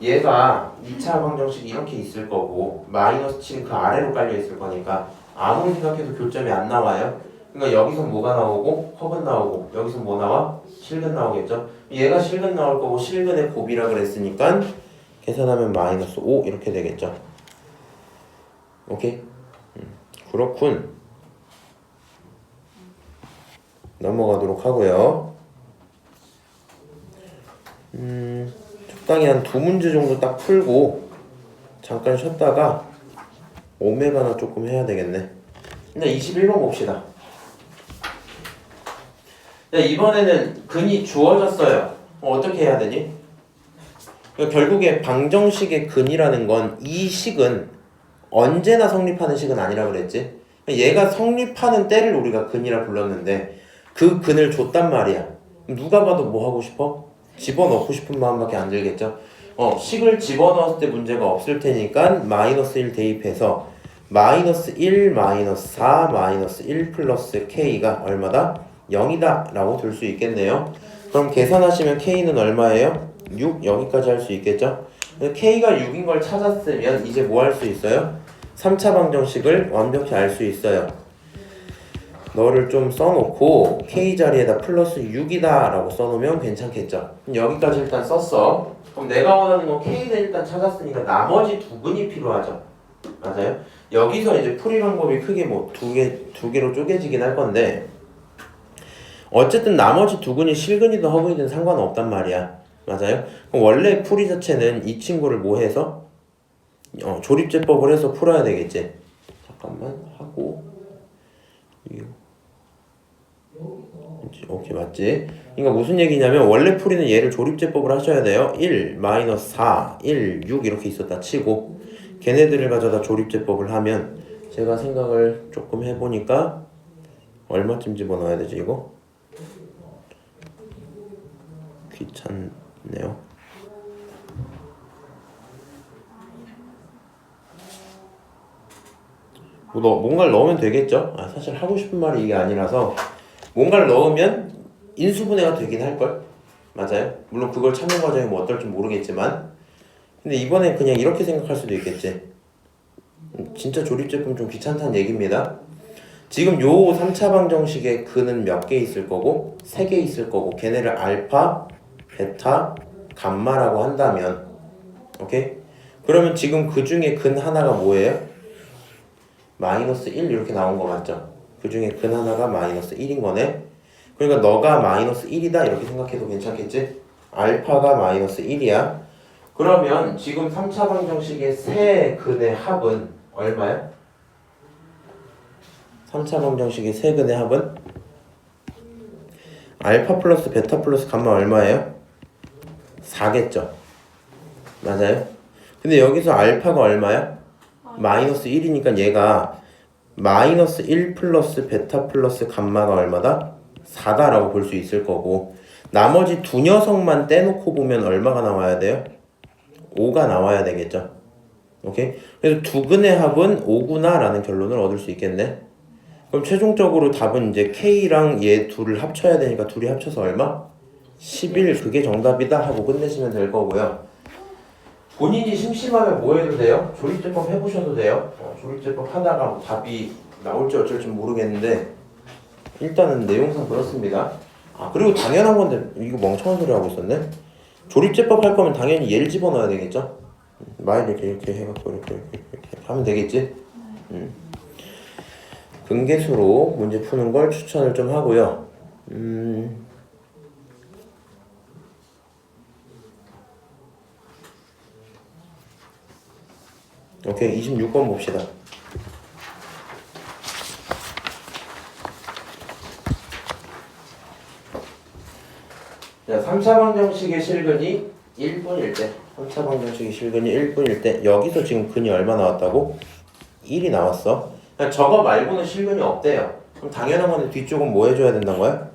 얘가 2차 방정식이 이렇게 있을 거고 마이너스 7은 그 아래로 깔려 있을 거니까 아무리 생각해도 교점이 안 나와요. 그러니까 여기서 뭐가 나오고 허근 나오고 여기서 뭐 나와? 실근 나오겠죠. 얘가 실근 나올 거고 실근의 곱이라 그랬으니까 계산하면 마이너스 5 이렇게 되겠죠. 오케이? 그렇군. 넘어가도록 하고요. 적당히 한 2문제 정도 딱 풀고 잠깐 쉬었다가 오메가나 조금 해야 되겠네. 근데 21번 봅시다. 자, 이번에는 근이 주어졌어요. 어떻게 해야 되니? 그러니까 결국에 방정식의 근이라는 건 이 식은 언제나 성립하는 식은 아니라 그랬지. 얘가 성립하는 때를 우리가 근이라 불렀는데 그 근을 줬단 말이야. 누가 봐도 뭐 하고 싶어? 집어넣고 싶은 마음밖에 안 들겠죠. 식을 집어넣었을 때 문제가 없을 테니까 마이너스 1 대입해서 마이너스 1, 마이너스 4, 마이너스 1 플러스 k가 얼마다? 0이다 라고 들 수 있겠네요. 그럼 계산하시면 k는 얼마예요? 6 여기까지 할 수 있겠죠. k가 6인 걸 찾았으면 이제 뭐 할 수 있어요? 3차 방정식을 완벽히 알 수 있어요. 너를 좀 써놓고 k 자리에다 플러스 6이다 라고 써놓으면 괜찮겠죠. 여기까지 일단 썼어. 그럼 내가 원하는 건 k는 일단 찾았으니까 나머지 두 근이 필요하죠. 맞아요? 여기서 이제 풀이 방법이 크게 뭐 두 개로 쪼개지긴 할 건데 어쨌든 나머지 두 근이 실근이든 허근이든 상관없단 말이야. 맞아요? 그럼 원래 풀이 자체는 이 친구를 뭐 해서? 조립제법을 해서 풀어야 되겠지. 잠깐만 하고 오케이 맞지? 그러니까 무슨 얘기냐면 원래 풀이는 얘를 조립제법을 하셔야 돼요. 1, 마이너스 4, 1, 6 이렇게 있었다 치고 걔네들을 가져다 조립제법을 하면 제가 생각을 조금 해보니까 얼마쯤 집어넣어야 되지 이거? 귀찮네요. 뭔가를 넣으면 되겠죠? 사실 하고 싶은 말이 이게 아니라서 뭔가를 넣으면 인수분해가 되긴 할걸? 맞아요? 물론 그걸 찾는 과정이 뭐 어떨지 모르겠지만 근데 이번엔 그냥 이렇게 생각할 수도 있겠지. 진짜 조립제품 좀 귀찮다는 얘기입니다. 지금 요 3차 방정식의 근은 몇 개 있을 거고 3개 있을 거고 걔네를 알파, 베타, 감마라고 한다면 오케이? 그러면 지금 그 중에 근 하나가 뭐예요? 마이너스 1 이렇게 나온 거 맞죠? 그 중에 근 하나가 마이너스 1인 거네. 그러니까 너가 마이너스 1이다 이렇게 생각해도 괜찮겠지? 알파가 마이너스 1이야. 그러면 지금 3차 방정식의 세 근의 합은 얼마야? 3차 방정식의 세 근의 합은? 알파 플러스 베타 플러스 감마 얼마예요? 4겠죠? 맞아요? 근데 여기서 알파가 얼마야? 마이너스 1이니까 얘가 마이너스 1 플러스 베타 플러스 감마가 얼마다? 4다라고 볼 수 있을 거고 나머지 두 녀석만 떼놓고 보면 얼마가 나와야 돼요? 5가 나와야 되겠죠. 오케이? 그래서 두 근의 합은 5구나 라는 결론을 얻을 수 있겠네. 그럼 최종적으로 답은 이제 K랑 얘 둘을 합쳐야 되니까 둘이 합쳐서 얼마? 11 그게 정답이다 하고 끝내시면 될 거고요. 본인이 심심하면 뭐 해도 돼요? 조립제법 해보셔도 돼요. 조립제법 하다가 뭐 답이 나올지 어쩔지 모르겠는데 일단은 내용상 그렇습니다. 그리고 당연한 건데 이거 멍청한 소리 하고 있었네. 조립제법 할 거면 당연히 얘를 집어넣어야 되겠죠. 마일 이렇게 해갖고 이렇게 하면 되겠지. 근계수로 문제 푸는 걸 추천을 좀 하고요. 오케이, 26번 봅시다. 자, 3차 방정식의 실근이 1분일 때, 3차 방정식의 실근이 1분일 때, 여기서 지금 근이 얼마 나왔다고? 1이 나왔어. 그냥 저거 말고는 실근이 없대요. 그럼 당연한 건데 뒤쪽은 뭐 해줘야 된다는 거야?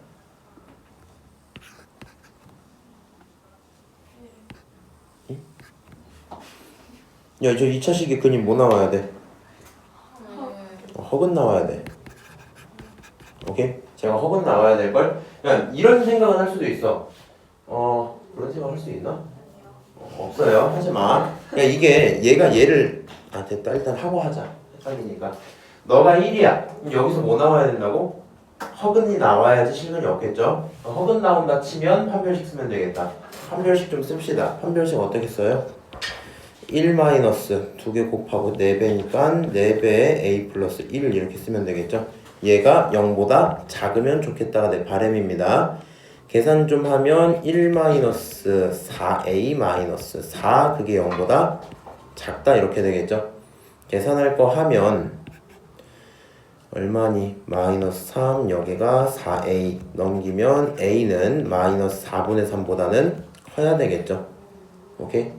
응? 야, 저 2차식의 근이 뭐 나와야 돼? 허근 나와야 돼. 오케이? 제가 허근 나와야 될걸? 그냥 이런 생각은 할 수도 있어. 그런 생각 할 수 있나? 없어요. 하지 마. 그냥 이게 얘가 얘를 됐다. 일단 하고 하자. 헷갈리니까. 너가 1이야. 그럼 여기서 뭐 나와야 된다고? 허근이 나와야지 실근이 없겠죠? 허근 나온다 치면 판별식 쓰면 되겠다. 판별식 좀 씁시다. 판별식 어떻게 써요? 1 마이너스 2개 곱하고 4배니까 4배에 a 플러스 1 이렇게 쓰면 되겠죠? 얘가 0보다 작으면 좋겠다가 내 바람입니다. 계산 좀 하면 1 마이너스 4a 마이너스 4 그게 0보다 작다 이렇게 되겠죠? 계산할 거 하면 얼마니? 마이너스 3 여기가 4a 넘기면 a는 마이너스 4분의 3보다는 커야 되겠죠? 오케이?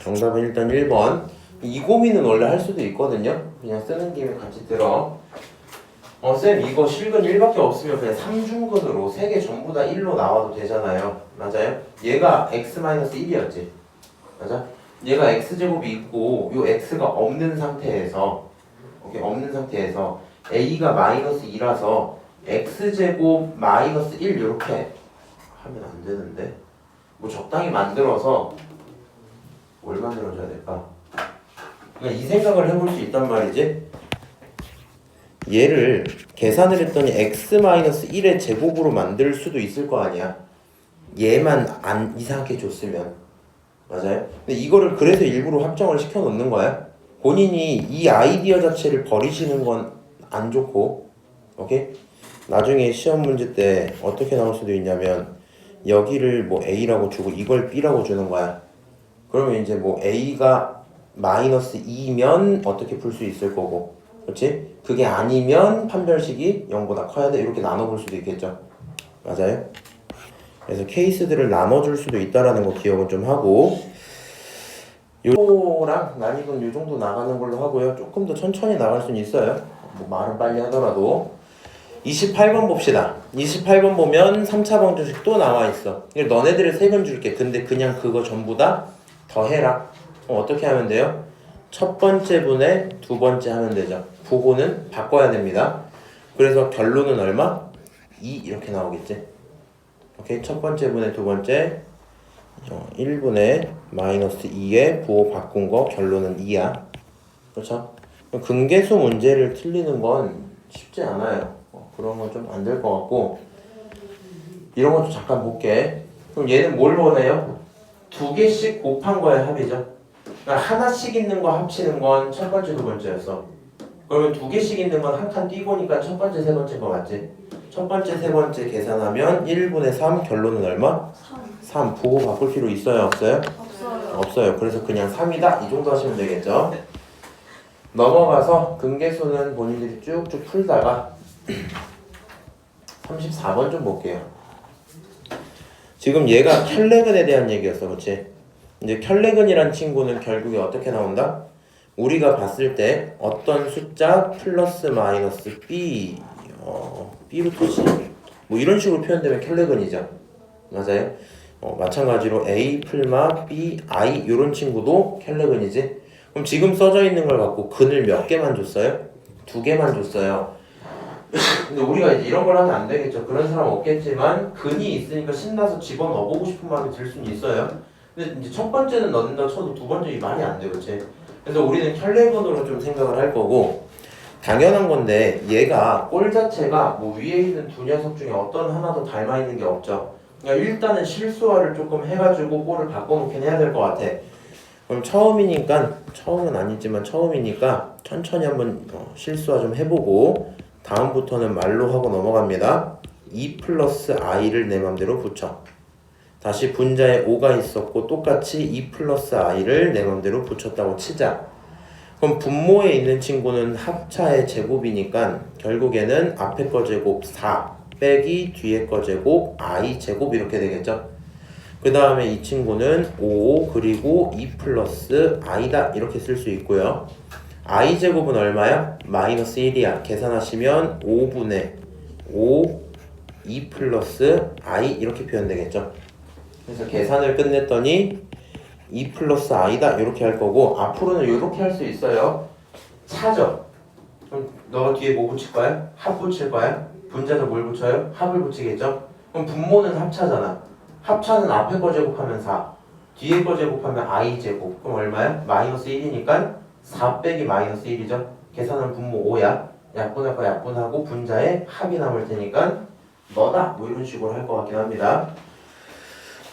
정답은 일단 1번. 이 고민은 원래 할 수도 있거든요. 그냥 쓰는 김에 같이 들어. 쌤 이거 실근 1밖에 없으면 그냥 3중근으로 3개 전부 다 1로 나와도 되잖아요. 맞아요? 얘가 x-1이었지. 맞아? 얘가 x제곱이 있고 요 x가 없는 상태에서 오케이, 없는 상태에서 a가 마이너스 2라서 x제곱 마이너스 1 이렇게 하면 안 되는데 뭐 적당히 만들어서 뭘 만들어줘야 될까? 그러니까 이 생각을 해볼 수 있단 말이지. 얘를 계산을 했더니 x-1의 제곱으로 만들 수도 있을 거 아니야. 얘만 안 이상하게 줬으면. 맞아요? 근데 이거를 그래서 일부러 확정을 시켜 놓는 거야. 본인이 이 아이디어 자체를 버리시는 건 안 좋고, 오케이? 나중에 시험 문제 때 어떻게 나올 수도 있냐면 여기를 뭐 a라고 주고 이걸 b라고 주는 거야. 그러면 이제 뭐 a가 마이너스 2면 어떻게 풀 수 있을 거고, 그렇지? 그게 아니면 판별식이 0보다 커야 돼 이렇게 나눠볼 수도 있겠죠. 맞아요? 그래서 케이스들을 나눠줄 수도 있다라는 거 기억은 좀 하고, 요랑 난이도는 요 정도 나가는 걸로 하고요. 조금 더 천천히 나갈 수는 있어요. 뭐 말은 빨리 하더라도. 28번 봅시다. 28번 보면 3차 방정식 또 나와 있어. 너네들을 3번 줄게. 근데 그냥 그거 전부 다 더해라. 어떻게 하면 돼요? 첫 번째 분의 두 번째 하면 되죠. 부호는 바꿔야 됩니다. 그래서 결론은 얼마? 2 이렇게 나오겠지. 오케이, 첫 번째 분의 두 번째 1분의 마이너스 2에 부호 바꾼 거 결론은 2야. 그렇죠? 근계수 문제를 틀리는 건 쉽지 않아요. 그런 건 좀 안 될 것 같고, 이런 것도 잠깐 볼게. 그럼 얘는 뭘 원해요? 2개씩 곱한 거의 합이죠. 그러니까 하나씩 있는 거 합치는 건 첫 번째, 두 번째였어. 그러면 2개씩 있는 건 한 칸 띄고니까 첫 번째, 세 번째 거 맞지? 첫 번째, 세 번째 계산하면 1분의 3 결론은 얼마? 3. 부호 바꿀 필요 있어요? 없어요? 없어요. 없어요. 그래서 그냥 3이다 이 정도 하시면 되겠죠. 넘어가서 근계수는 본인들이 쭉쭉 풀다가 34번 좀 볼게요. 지금 얘가 켈레근에 대한 얘기였어, 그렇지? 이제 켈레근이란 친구는 결국에 어떻게 나온다? 우리가 봤을 때 어떤 숫자 플러스 마이너스 b b부터 c 뭐 이런 식으로 표현되면 켈레근이죠. 맞아요? 마찬가지로 a 풀마 b i 이런 친구도 켈레근이지. 그럼 지금 써져 있는 걸 갖고 근을 몇 개만 줬어요? 2개만 줬어요. 근데 우리가 이제 이런 걸 하면 안 되겠죠. 그런 사람 없겠지만 근이 있으니까 신나서 집어넣어보고 싶은 마음이 들 수는 있어요. 근데 이제 첫 번째는 넣는다 쳐도 두 번째는 말이 안 돼, 그렇지? 그래서 우리는 켈레근으로 좀 생각을 할 거고, 당연한 건데 얘가 꼴 자체가 뭐 위에 있는 두 녀석 중에 어떤 하나도 닮아 있는 게 없죠. 그러니까 일단은 실수화를 조금 해가지고 꼴을 바꿔놓긴 해야 될 것 같아. 그럼 처음은 아니지만 처음이니까 천천히 한번 실수화 좀 해보고 다음부터는 말로 하고 넘어갑니다. 2 플러스 i를 내 맘대로 붙여. 다시 분자에 5가 있었고 똑같이 2 플러스 i를 내 맘대로 붙였다고 치자. 그럼 분모에 있는 친구는 합차의 제곱이니까 결국에는 앞에 거 제곱 4 빼기 뒤에 거 제곱 i 제곱 이렇게 되겠죠. 그 다음에 이 친구는 5 그리고 2 플러스 i다 이렇게 쓸 수 있고요. i 제곱은 얼마야? 마이너스 1이야. 계산하시면 5분의 5 2 플러스 i 이렇게 표현되겠죠. 그래서 계산을 끝냈더니 2 플러스 i다 이렇게 할 거고 앞으로는 이렇게 할 수 있어요. 차죠. 그럼 너 뒤에 뭐 붙일 거야? 합 붙일 거야? 분자는 뭘 붙여요? 합을 붙이겠죠. 그럼 분모는 합차잖아. 합차는 앞에 거 제곱하면 4 뒤에 거 제곱하면 i 제곱. 그럼 얼마야? 마이너스 1이니까 4 빼기 마이너스 1이죠. 계산하면 분모 5야. 약분할 거 약분하고 분자에 합이 남을 테니까 너다 뭐 이런 식으로 할 것 같긴 합니다.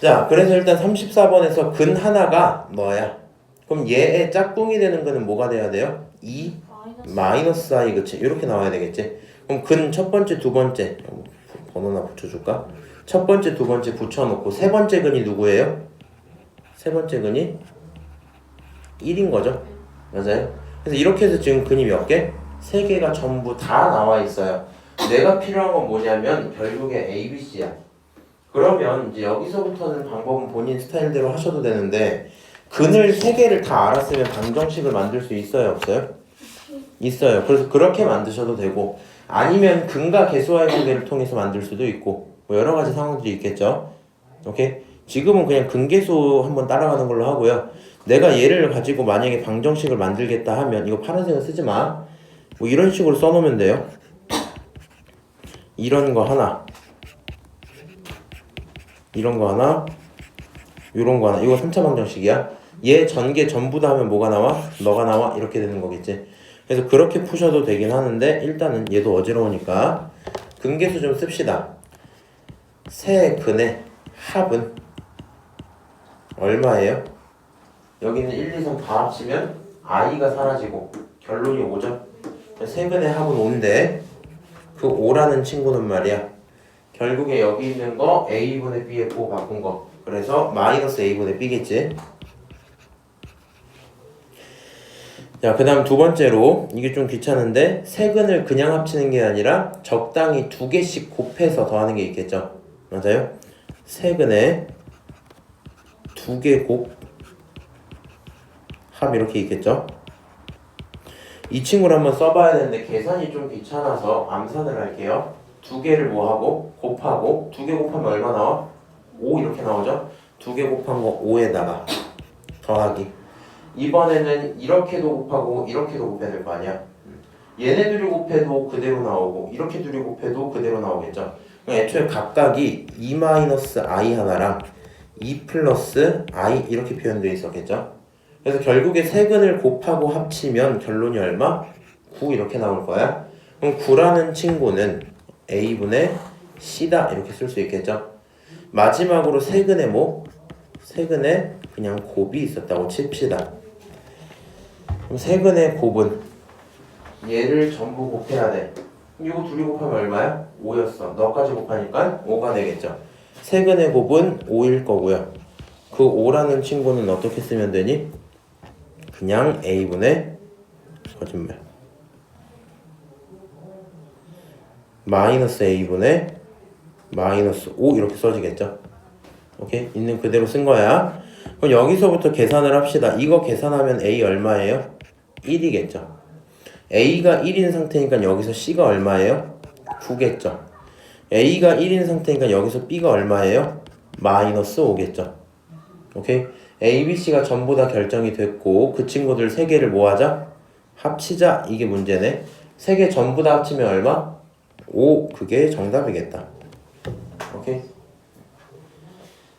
자, 그래서 일단 34번에서 근 하나가 너야. 그럼 얘의 짝꿍이 되는 거는 뭐가 돼야 돼요? 2 마이너스 i 그치? 이렇게 나와야 되겠지? 그럼 근 첫 번째, 두 번째 번호나 붙여줄까? 첫 번째, 두 번째 붙여놓고 세 번째 근이 누구예요? 세 번째 근이 1인 거죠? 맞아요? 그래서 이렇게 해서 지금 근이 몇 개? 세 개가 전부 다 나와 있어요. 내가 필요한 건 뭐냐면 결국에 A, B, C야. 그러면 이제 여기서부터는 방법은 본인 스타일대로 하셔도 되는데 근을 세 개를 다 알았으면 방정식을 만들 수 있어요, 없어요? 있어요. 그래서 그렇게 만드셔도 되고 아니면 근과 계수와의 관계를 통해서 만들 수도 있고 뭐 여러 가지 상황들이 있겠죠. 오케이? 지금은 그냥 근계수 한번 따라가는 걸로 하고요. 내가 얘를 가지고 만약에 방정식을 만들겠다 하면 이거 파란색은 쓰지 마. 뭐 이런 식으로 써놓으면 돼요. 이런 거 하나, 이런 거 하나, 이런 거 하나. 이거 3차 방정식이야. 얘 전개 전부 다 하면 뭐가 나와? 너가 나와? 이렇게 되는 거겠지. 그래서 그렇게 푸셔도 되긴 하는데 일단은 얘도 어지러우니까 근계수 좀 씁시다. 세 근의 합은 얼마예요? 여기는 1, 2, 3 다 합치면 i가 사라지고 결론이 5죠. 세 근의 합은 5인데 그 5라는 친구는 말이야 결국에 여기 있는 거 a분의 b에 5 바꾼 거. 그래서 마이너스 a분의 b겠지. 자, 그 다음 두 번째로 이게 좀 귀찮은데 세근을 그냥 합치는 게 아니라 적당히 두 개씩 곱해서 더하는 게 있겠죠. 맞아요? 세근에 두 개 곱 합 이렇게 있겠죠. 이 친구를 한번 써봐야 되는데 계산이 좀 귀찮아서 암산을 할게요. 두 개를 뭐 하고 곱하고 두 개 곱하면 얼마 나와? 5 이렇게 나오죠. 두 개 곱한 거 5에다가 더하기. 이번에는 이렇게도 곱하고 이렇게도 곱해야 될 거 아니야. 얘네들이 곱해도 그대로 나오고 이렇게 둘이 곱해도 그대로 나오겠죠. 애초에 각각이 2-i 하나랑 2 플러스 i 이렇게 표현되어 있었겠죠. 그래서 결국에 세 근을 곱하고 합치면 결론이 얼마? 9 이렇게 나올 거야. 그럼 9라는 친구는 a분의 c다 이렇게 쓸 수 있겠죠. 마지막으로 세 근에 뭐? 세 근에 그냥 곱이 있었다고 칩시다. 그럼 세 근의 곱은 얘를 전부 곱해야 돼. 이거 둘이 곱하면 얼마야? 5였어. 너까지 곱하니까 5가 되겠죠. 세 근의 곱은 5일 거고요. 그 5라는 친구는 어떻게 쓰면 되니? 그냥 a분의 거짓말 마이너스 a분의 마이너스 5 이렇게 써지겠죠. 오케이? 있는 그대로 쓴 거야. 그럼 여기서부터 계산을 합시다. 이거 계산하면 a 얼마예요? 1이겠죠. a가 1인 상태니까 여기서 c가 얼마예요? 9겠죠. a가 1인 상태니까 여기서 b가 얼마예요? 마이너스 5겠죠. 오케이? a, b, c가 전부 다 결정이 됐고 그 친구들 3개를 뭐 하자? 합치자. 이게 문제네. 3개 전부 다 합치면 얼마? 5. 그게 정답이겠다. 오케이?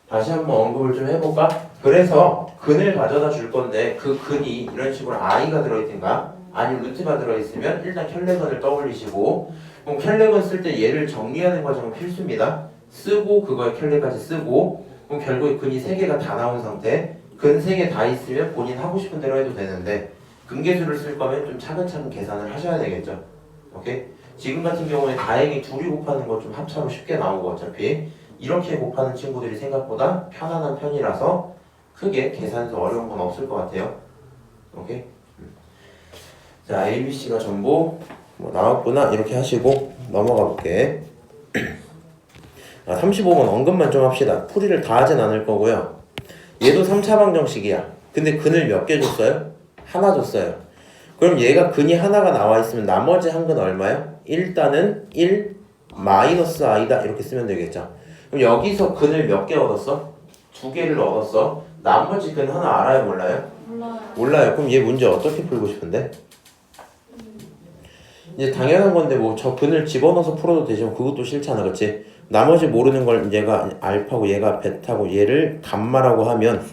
다시 한번 언급을 좀 해볼까? 그래서 근을 가져다 줄 건데 그 근이 이런 식으로 i가 들어있든가 아니면 루트가 들어있으면 일단 켤레근을 떠올리시고 그럼 켤레근 쓸 때 얘를 정리하는 과정은 필수입니다. 쓰고 그거에 켤레까지 쓰고 그럼 결국에 근이 3개가 다 나온 상태 근 3개 다 있으면 본인 하고 싶은 대로 해도 되는데 근계수를 쓸 거면 좀 차근차근 계산을 하셔야 되겠죠. 오케이? 지금 같은 경우에 다행히 둘이 곱하는 거 좀 합차로 쉽게 나오고 어차피 이렇게 곱하는 친구들이 생각보다 편안한 편이라서 크게 계산에서 어려운 건 없을 것 같아요. 오케이? 자, A, B, C가 전부 뭐 나왔구나 이렇게 하시고 넘어가 볼게. 35번 언급만 좀 합시다. 풀이를 다 하진 않을 거고요. 얘도 3차 방정식이야. 근데 근을 몇 개 줬어요? 하나 줬어요. 그럼 얘가 근이 하나가 나와 있으면 나머지 한 근 얼마요? 일단은 1 마이너스 i다 이렇게 쓰면 되겠죠. 그럼 여기서 근을 몇 개 얻었어? 2개를 얻었어. 나머지 근 하나 알아요 몰라요? 몰라요. 몰라요. 그럼 얘 문제 어떻게 풀고 싶은데? 이제 당연한 건데 뭐 저 근을 집어넣어서 풀어도 되지만 그것도 싫잖아, 그렇지? 나머지 모르는 걸 얘가 알파고 얘가 베타고 얘를 감마라고 하면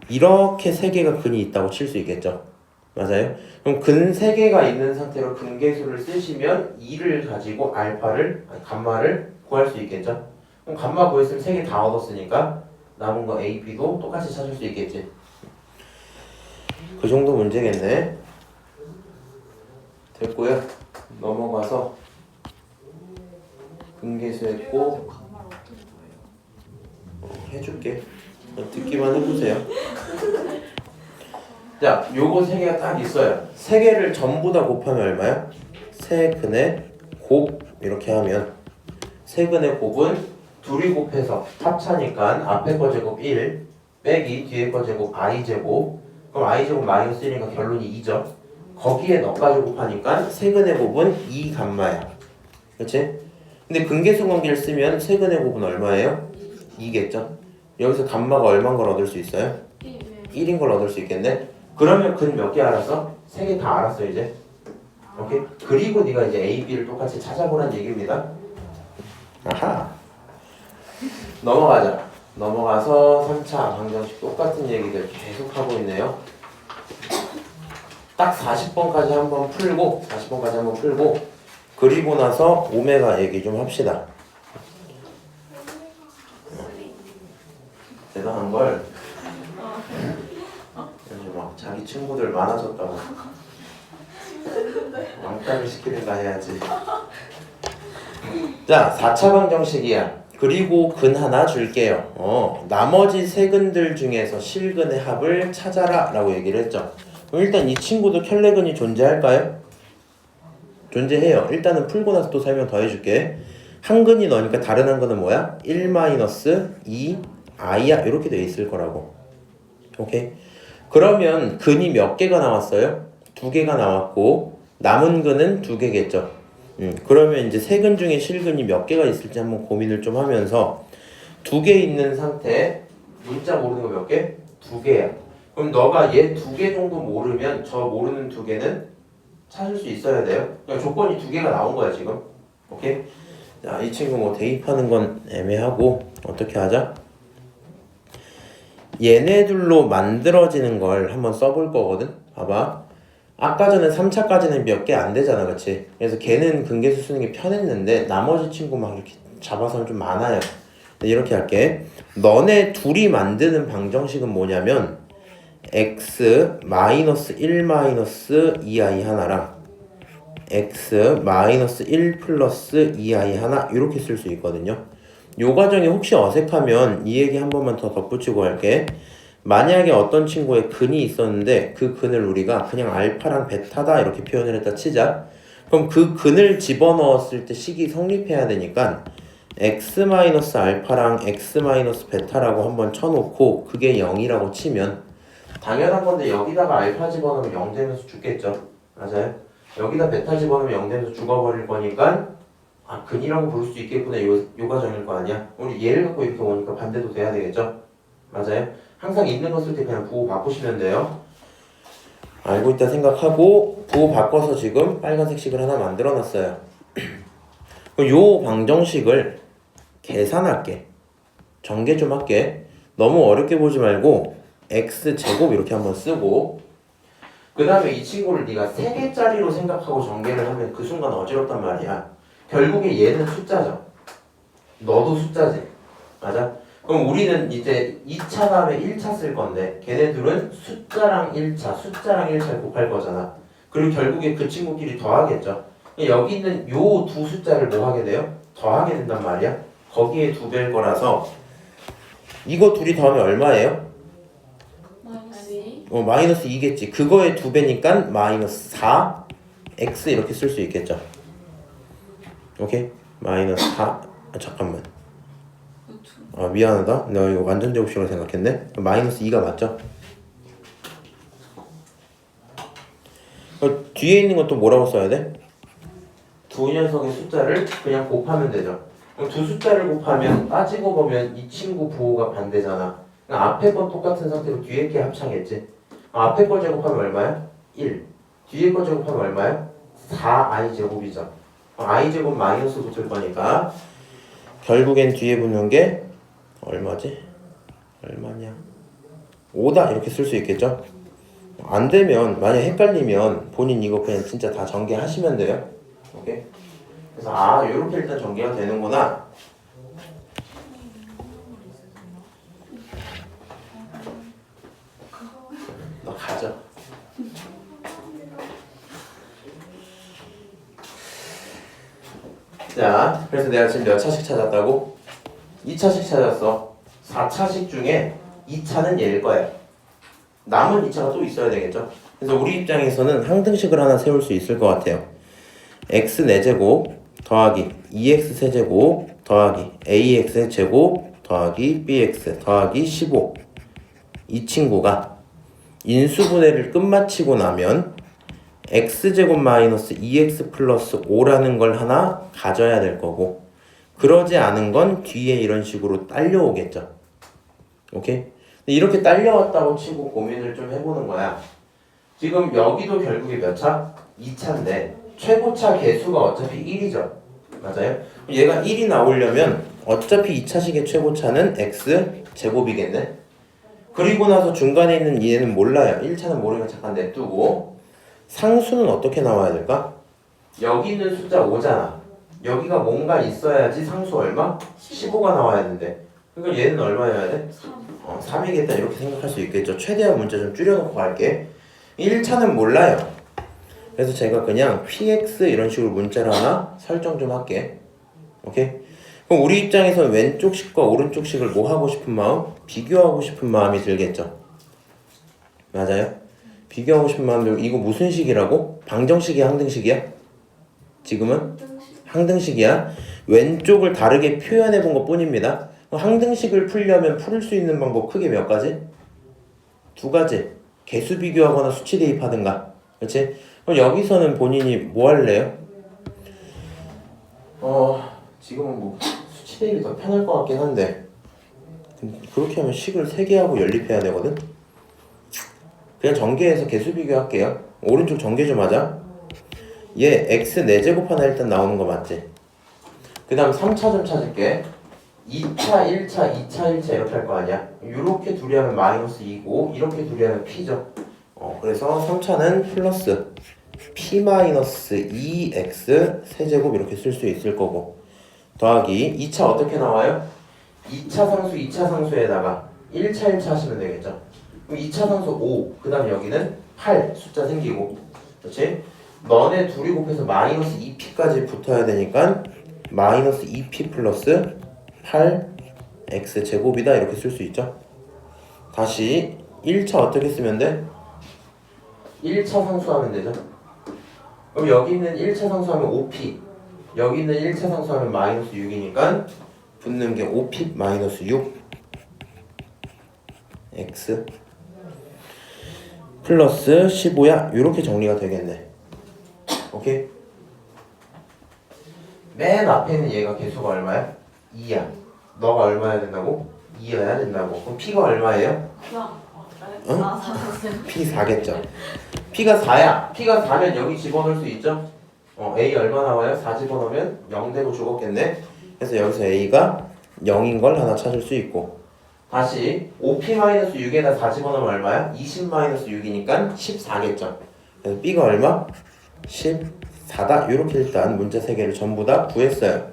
이렇게 세 개가 근이 있다고 칠 수 있겠죠? 맞아요? 그럼 근 세 개가 있는 상태로 근계수를 쓰시면 2를 가지고 알파를 아니 감마를 구할 수 있겠죠? 그럼 감마 구했으면 세 개 다 얻었으니까 남은 거 A, B도 똑같이 찾을 수 있겠지? 그 정도 문제겠네. 됐고요. 넘어가서 근계수 했고 강말 어떤 거예요? 해줄게. 듣기만 해보세요. 자, 요거 세 개가 딱 있어요. 세 개를 전부 다 곱하면 얼마야? 세 근의 곱 이렇게 하면 세 근의 곱은 둘이 곱해서 합차니까 앞에 거 제곱 1 빼기 뒤에 거 제곱 i 제곱 그럼 i 제곱 마이너스 1이니까 결론이 2죠. 거기에 너까지 곱하니까 세근의 곱은 2 감마야. 그렇지? 근데 근계수 관계를 쓰면 세근의 곱은 얼마예요? 2겠죠? 여기서 감마가 얼마인 걸 얻을 수 있어요? 1인 걸 얻을 수 있겠네? 그러면 근 몇 개 알았어? 3개 다 알았어 이제. 오케이? 그리고 네가 이제 A, B를 똑같이 찾아보란 얘기입니다. 아하. 넘어가자. 넘어가서 3차 방정식 똑같은 얘기들 계속 하고 있네요. 딱 40번까지 한번 풀고 40번까지 한번 풀고 그리고 나서 오메가 얘기 좀 합시다. 대단한 걸 요즘 막 자기 친구들 많아졌다고 왕따를 시키는가 해야지. 자, 4차 방정식이야. 그리고 근 하나 줄게요. 나머지 세 근들 중에서 실근의 합을 찾아라 라고 얘기를 했죠. 그럼 일단 이 친구도 켤레근이 존재할까요? 존재해요. 일단은 풀고 나서 또 설명 더 해줄게. 한 근이 너니까 다른 한 근은 뭐야? 1-2 i야 이렇게 돼 있을 거라고. 오케이? 그러면 근이 몇 개가 나왔어요? 2개가 나왔고 남은 근은 2개겠죠. 그러면 이제 세 근 중에 실근이 몇 개가 있을지 한번 고민을 좀 하면서 2개 있는 상태 문자 모르는 거 몇 개? 2개야. 그럼 너가 얘 2개 정도 모르면 저 모르는 2개는 찾을 수 있어야 돼요. 그러니까 조건이 2개가 나온 거야 지금. 오케이? 자, 이 친구 뭐 대입하는 건 애매하고 어떻게 하자? 얘네들로 만들어지는 걸 한번 써볼 거거든. 봐봐. 아까 전에 3차까지는 몇 개 안 되잖아, 그치? 그래서 걔는 근계수 쓰는 게 편했는데 나머지 친구 막 이렇게 잡아서는 좀 많아요. 이렇게 할게. 너네 둘이 만드는 방정식은 뭐냐면 x 마이너스 1 마이너스 2i 하나랑 x 마이너스 1 플러스 2i 하나 이렇게 쓸 수 있거든요. 요 과정이 혹시 어색하면 이 얘기 한 번만 더 덧붙이고 할게. 만약에 어떤 친구의 근이 있었는데 그 근을 우리가 그냥 알파랑 베타다 이렇게 표현을 했다 치자. 그럼 그 근을 집어넣었을 때 식이 성립해야 되니까 x 마이너스 알파랑 x 마이너스 베타라고 한번 쳐놓고 그게 0이라고 치면 당연한 건데 여기다가 알파 집어넣으면 0 되면서 죽겠죠. 맞아요? 여기다 베타 집어넣으면 0 되면서 죽어버릴 거니까 근이라고 부를 수 있겠구나 요 과정일 거 아니야. 우리 얘를 갖고 이렇게 오니까 반대도 돼야 되겠죠. 맞아요? 항상 있는 거 쓸 때 그냥 부호 바꾸시면 돼요. 알고 있다 생각하고 부호 바꿔서 지금 빨간색 식을 하나 만들어 놨어요. 요 방정식을 계산할게. 전개 좀 할게. 너무 어렵게 보지 말고 x제곱 이렇게 한번 쓰고 그 다음에 이 친구를 네가 3개짜리로 생각하고 전개를 하면 그 순간 어지럽단 말이야. 결국에 얘는 숫자죠. 너도 숫자지. 맞아? 그럼 우리는 이제 2차 다음에 1차 쓸 건데 걔네들은 숫자랑 1차, 숫자랑 1차를 곱할 거잖아. 그리고 결국에 그 친구끼리 더하겠죠. 여기 있는 요 두 숫자를 뭐 하게 돼요? 더하게 된단 말이야. 거기에 2배일 거라서 이거 둘이 더하면 얼마예요? 마이너스 2겠지. 그거의 2배니까 마이너스 4 x 이렇게 쓸 수 있겠죠. 오케이? 마이너스 4 잠깐만. 미안하다. 내가 이거 완전 제곱식으로 생각했네. 마이너스 2가 맞죠? 뒤에 있는 것도 뭐라고 써야 돼? 두 녀석의 숫자를 그냥 곱하면 되죠. 그럼 두 숫자를 곱하면 따지고 보면 이 친구 부호가 반대잖아. 그럼 앞에 건 똑같은 상태로 뒤에 게 합창했지. 앞에 거 제곱하면 얼마야? 1. 뒤에 거 제곱하면 얼마야? 4i 제곱이죠. i 제곱 마이너스 붙을 거니까 결국엔 뒤에 붙는 게 얼마지? 얼마냐? 5다 이렇게 쓸 수 있겠죠? 안 되면 만약 헷갈리면 본인 이거 그냥 진짜 다 전개하시면 돼요. 오케이? 그래서 이렇게 일단 전개가 되는구나. 너 가져. 자, 그래서 내가 지금 몇 차씩 찾았다고? 2차씩 찾았어. 4차씩 중에 2차는 얘일 거야. 남은 2차가 또 있어야 되겠죠? 그래서 우리 입장에서는 항등식을 하나 세울 수 있을 것 같아요. x 4제곱 더하기 2x 세제곱 더하기 ax 제곱 더하기 bx 더하기 15. 이 친구가 인수분해를 끝마치고 나면 x제곱 마이너스 2x 플러스 5라는 걸 하나 가져야 될 거고, 그러지 않은 건 뒤에 이런 식으로 딸려오겠죠. 오케이? 이렇게 딸려왔다고 치고 고민을 좀 해보는 거야. 지금 여기도 결국에 몇 차? 2차인데 최고차 개수가 어차피 1이죠. 맞아요? 얘가 1이 나오려면 어차피 2차식의 최고차는 x 제곱이겠네. 그리고 나서 중간에 있는 얘는 몰라요. 1차는 모르니까 잠깐 냅두고 상수는 어떻게 나와야 될까? 여기 있는 숫자 5잖아. 여기가 뭔가 있어야지 상수 얼마? 15가 나와야 된대. 그러니까 얘는 얼마여야 돼? 3이겠다 이렇게 생각할 수 있겠죠. 최대한 문자 좀 줄여놓고 할게. 1차는 몰라요. 그래서 제가 그냥 px 이런 식으로 문자를 하나 설정 좀 할게. 오케이? 그럼 우리 입장에서는 왼쪽 식과 오른쪽 식을 뭐 하고 싶은 마음? 비교하고 싶은 마음이 들겠죠. 맞아요? 비교하고 싶은 마음 들고. 이거 무슨 식이라고? 방정식이야 항등식이야? 지금은? 항등식이야. 왼쪽을 다르게 표현해 본 것 뿐입니다. 항등식을 풀려면 풀 수 있는 방법 크게 몇 가지? 2가지. 개수 비교하거나 수치 대입하든가. 그렇지? 그럼 여기서는 본인이 뭐 할래요? 지금은 뭐 수치 대입이 더 편할 것 같긴 한데 그렇게 하면 식을 3개 하고 연립해야 되거든? 그냥 전개해서 개수 비교할게요. 오른쪽 전개 좀 하자. 얘 x 4제곱 하나 일단 나오는 거 맞지? 그 다음 3차 좀 찾을게. 2차, 1차, 2차, 1차 이렇게 할 거 아니야? 이렇게 둘이 하면 마이너스 2고 이렇게 둘이 하면 p죠. 그래서 3차는 플러스 p 마이너스 2x 세제곱 이렇게 쓸 수 있을 거고, 더하기 2차 어떻게 나와요? 2차 상수, 2차 상수에다가 1차, 1차 하시면 되겠죠. 그럼 2차 상수 5, 그 다음 여기는 8 숫자 생기고, 그렇지? 너네 둘이 곱해서 마이너스 2p까지 붙어야 되니까 마이너스 2p 플러스 8x 제곱이다 이렇게 쓸 수 있죠. 다시 1차 어떻게 쓰면 돼? 1차 상수하면 되죠. 그럼 여기 있는 1차 상수하면 5p, 여기 있는 1차 상수하면 마이너스 6이니까 붙는 게 5p 마이너스 6 x 플러스 15야. 이렇게 정리가 되겠네. 오케이? 맨 앞에 있는 얘가 개수가 얼마야? 2야. 너가 얼마야 된다고? 2여야 된다고. 그럼 p가 얼마예요? p 4겠죠. p가 4야. p가 4면 여기 집어넣을 수 있죠? a 얼마 나와요? 4 집어넣으면 0 되고 죽었겠네. 그래서 여기서 a가 0인 걸 하나 찾을 수 있고, 다시 5p-6에다 4 집어넣으면 얼마야? 20-6이니까 14겠죠. 그래서 b가 얼마? 14다. 이렇게 일단 문제 3개를 전부 다 구했어요.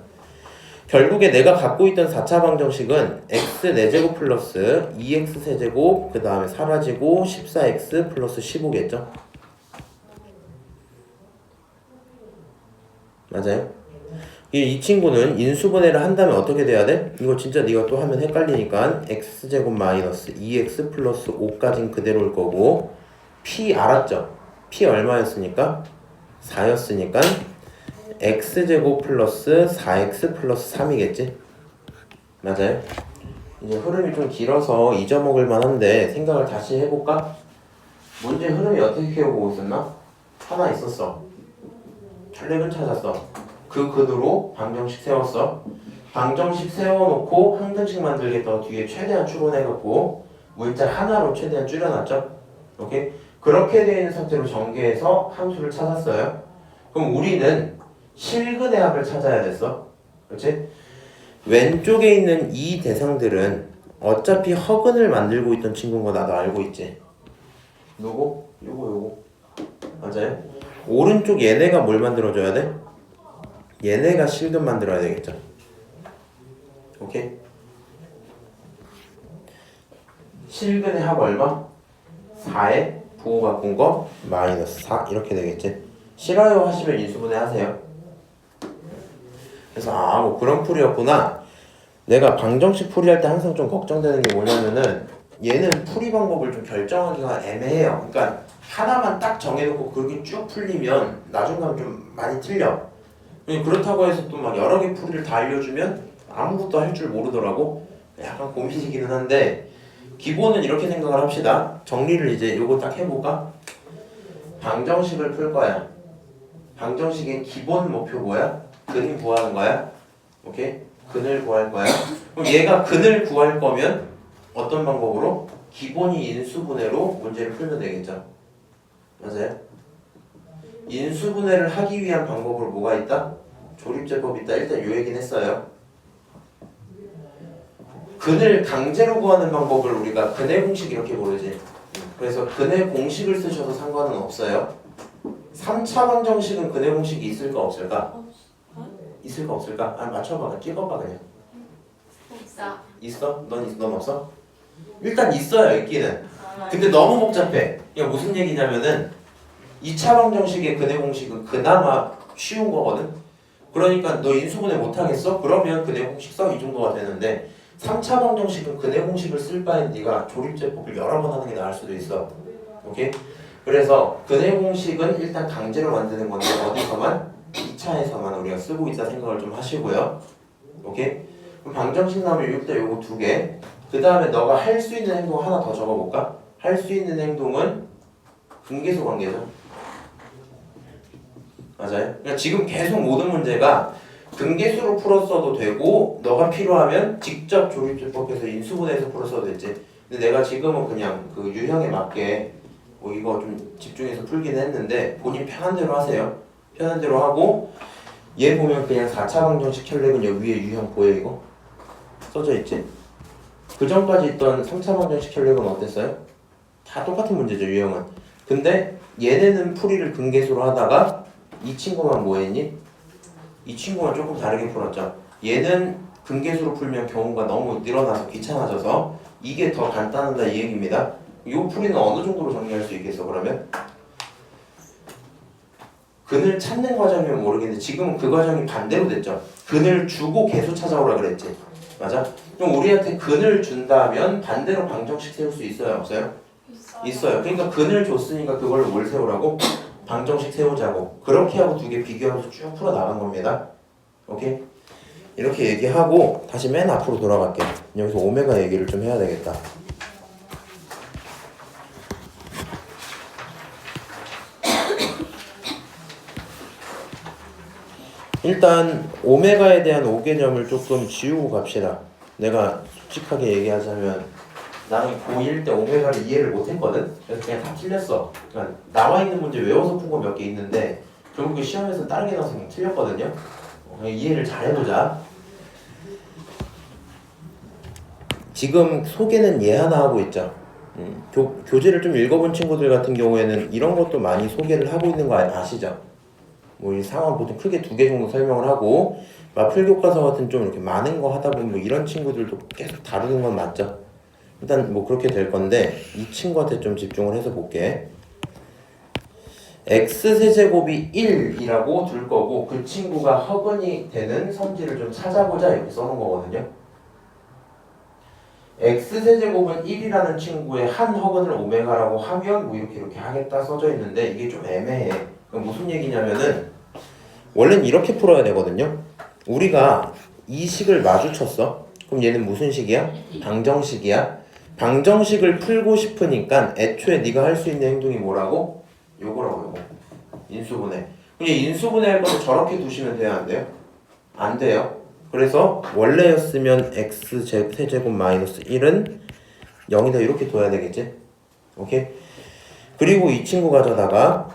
결국에 내가 갖고 있던 4차 방정식은 x 4제곱 플러스 2x 세제곱 그 다음에 사라지고 14x 플러스 15겠죠. 맞아요? 이 친구는 인수분해를 한다면 어떻게 돼야 돼? 이거 진짜 네가 또 하면 헷갈리니까 x제곱 마이너스 2x 플러스 5까지는 그대로일 거고 p 알았죠? p 얼마였으니까? 4였으니까 x제곱 플러스 4x 플러스 3이겠지? 맞아요? 이제 흐름이 좀 길어서 잊어먹을 만한데 생각을 다시 해볼까? 문제 흐름이 어떻게 키워보고 있었나? 하나 있었어. 혈액은 찾았어. 그 근으로 방정식 세웠어. 방정식 세워놓고 항등식 만들겠다고 뒤에 최대한 추론해갖고 문자 하나로 최대한 줄여놨죠. 오케이? 그렇게 되어 있는 상태로 전개해서 함수를 찾았어요. 그럼 우리는 실근의 합을 찾아야 됐어. 그렇지? 왼쪽에 있는 이 대상들은 어차피 허근을 만들고 있던 친구인 거 나도 알고 있지. 누구? 요거 맞아요? 오른쪽 얘네가 뭘 만들어줘야 돼? 얘네가 실근 만들어야 되겠죠. 오케이? 실근의 합 얼마? 4에 부호 바꾼 거 마이너스 4 이렇게 되겠지. 싫어요 하시면 인수분해 하세요. 그래서 뭐 그런 풀이였구나. 내가 방정식 풀이할 때 항상 좀 걱정되는 게 뭐냐면은 얘는 풀이 방법을 좀 결정하기가 애매해요. 그러니까 하나만 딱 정해놓고 그렇게 쭉 풀리면 나중 가면 좀 많이 틀려. 그렇다고 해서 또 막 여러 개 풀이를 다 알려주면 아무것도 할 줄 모르더라고. 약간 고민이기는 한데 기본은 이렇게 생각을 합시다. 정리를 이제 요거 딱 해볼까? 방정식을 풀 거야. 방정식의 기본 목표 뭐야? 근을 구하는 거야. 오케이? 근을 구할 거야. 그럼 얘가 근을 구할 거면 어떤 방법으로? 기본이 인수분해로 문제를 풀면 되겠죠. 맞아요? 인수분해를 하기 위한 방법으로 뭐가 있다? 조립제법이 있다. 일단 요 얘기는 했어요. 근을 강제로 구하는 방법을 우리가 근의 공식 이렇게 부르지. 그래서 근의 공식을 쓰셔도 상관은 없어요. 3차 방정식은 근의 공식이 있을까 없을까? 있을까 없을까? 맞춰봐. 찍어봐 그냥. 있어? 넌 없어? 일단 있어요. 있기는. 근데 너무 복잡해. 이게 무슨 얘기냐면은 2차 방정식의 근의 공식은 그나마 쉬운 거거든. 그러니까 너 인수분해 못하겠어? 그러면 근의 공식 써. 이 정도가 되는데 3차 방정식은 근의 공식을 쓸 바엔 네가 조립제법을 여러 번 하는 게 나을 수도 있어. 오케이? 그래서 근의 공식은 일단 강제로 만드는 건데 어디서만? 2차에서만 우리가 쓰고 있다 생각을 좀 하시고요. 오케이? 그럼 방정식 나오면 일단 요거 2개. 그 다음에 너가 할 수 있는 행동 하나 더 적어볼까? 할 수 있는 행동은 분계수 관계죠. 맞아요? 그러니까 지금 계속 모든 문제가 등계수로 풀었어도 되고 너가 필요하면 직접 조립제법에서 인수분해해서 풀었어도 됐지. 근데 내가 지금은 그냥 그 유형에 맞게 뭐 이거 좀 집중해서 풀긴 했는데 본인 편한 대로 하세요. 편한 대로 하고 얘 보면 그냥 4차 방정식 혈액은 여기 위에 유형 보여 이거? 써져 있지? 그 전까지 있던 3차 방정식 혈액은 어땠어요? 다 똑같은 문제죠 유형은. 근데 얘네는 풀이를 근계수로 하다가 이 친구만 뭐 했니? 이 친구만 조금 다르게 풀었죠. 얘는 근계수로 풀면 경우가 너무 늘어나서 귀찮아져서 이게 더 간단하다 이 얘기입니다. 이 풀이는 어느 정도로 정리할 수 있겠어 그러면? 근을 찾는 과정이면 모르겠는데 지금은 그 과정이 반대로 됐죠. 근을 주고 계수 찾아오라 그랬지. 맞아? 그럼 우리한테 근을 준다면 반대로 방정식 세울 수 있어요 없어요? 있어요. 그러니까 근을 줬으니까 그걸로 뭘 세우라고? 방정식 세우자고. 그렇게 하고 2개 비교하면서 쭉 풀어 나간 겁니다. 오케이? 이렇게 얘기하고 다시 맨 앞으로 돌아갈게. 여기서 오메가 얘기를 좀 해야 되겠다. 일단 오메가에 대한 5개념을 조금 지우고 갑시다. 내가 솔직하게 얘기하자면 나는 고1 때 오메가를 이해를 못했거든? 그래서 그냥 다 틀렸어. 그러니까 나와 있는 문제 외워서 푼 거 몇 개 있는데 결국에 시험에서 다른 게 나와서 그냥 틀렸거든요. 이해를 잘 해보자. 지금 소개는 얘 하나 하고 있죠. 교재를 좀 읽어본 친구들 같은 경우에는 이런 것도 많이 소개를 하고 있는 거 아시죠? 뭐 이 상황 보통 크게 2개 정도 설명을 하고 마플교과서 같은 좀 이렇게 많은 거 하다 보면 뭐 이런 친구들도 계속 다루는 건 맞죠. 일단 뭐 그렇게 될 건데 이 친구한테 좀 집중을 해서 볼게. x세제곱이 1이라고 둘 거고 그 친구가 허근이 되는 성질을 좀 찾아보자 이렇게 써놓은 거거든요. x세제곱은 1이라는 친구의 한 허근을 오메가라고 하면 뭐 이렇게 하겠다 써져 있는데 이게 좀 애매해. 그럼 무슨 얘기냐면은 원래는 이렇게 풀어야 되거든요. 우리가 이 식을 마주쳤어. 그럼 얘는 무슨 식이야? 방정식이야. 방정식을 풀고 싶으니까 애초에 네가 할 수 있는 행동이 뭐라고? 요거라고 요거. 인수분해. 그냥 인수분해 할 거는 저렇게 두시면 돼요? 안 돼요? 안 돼요. 그래서 원래였으면 x 세제곱 마이너스 1은 0이다 이렇게 둬야 되겠지? 오케이? 그리고 이 친구 가져다가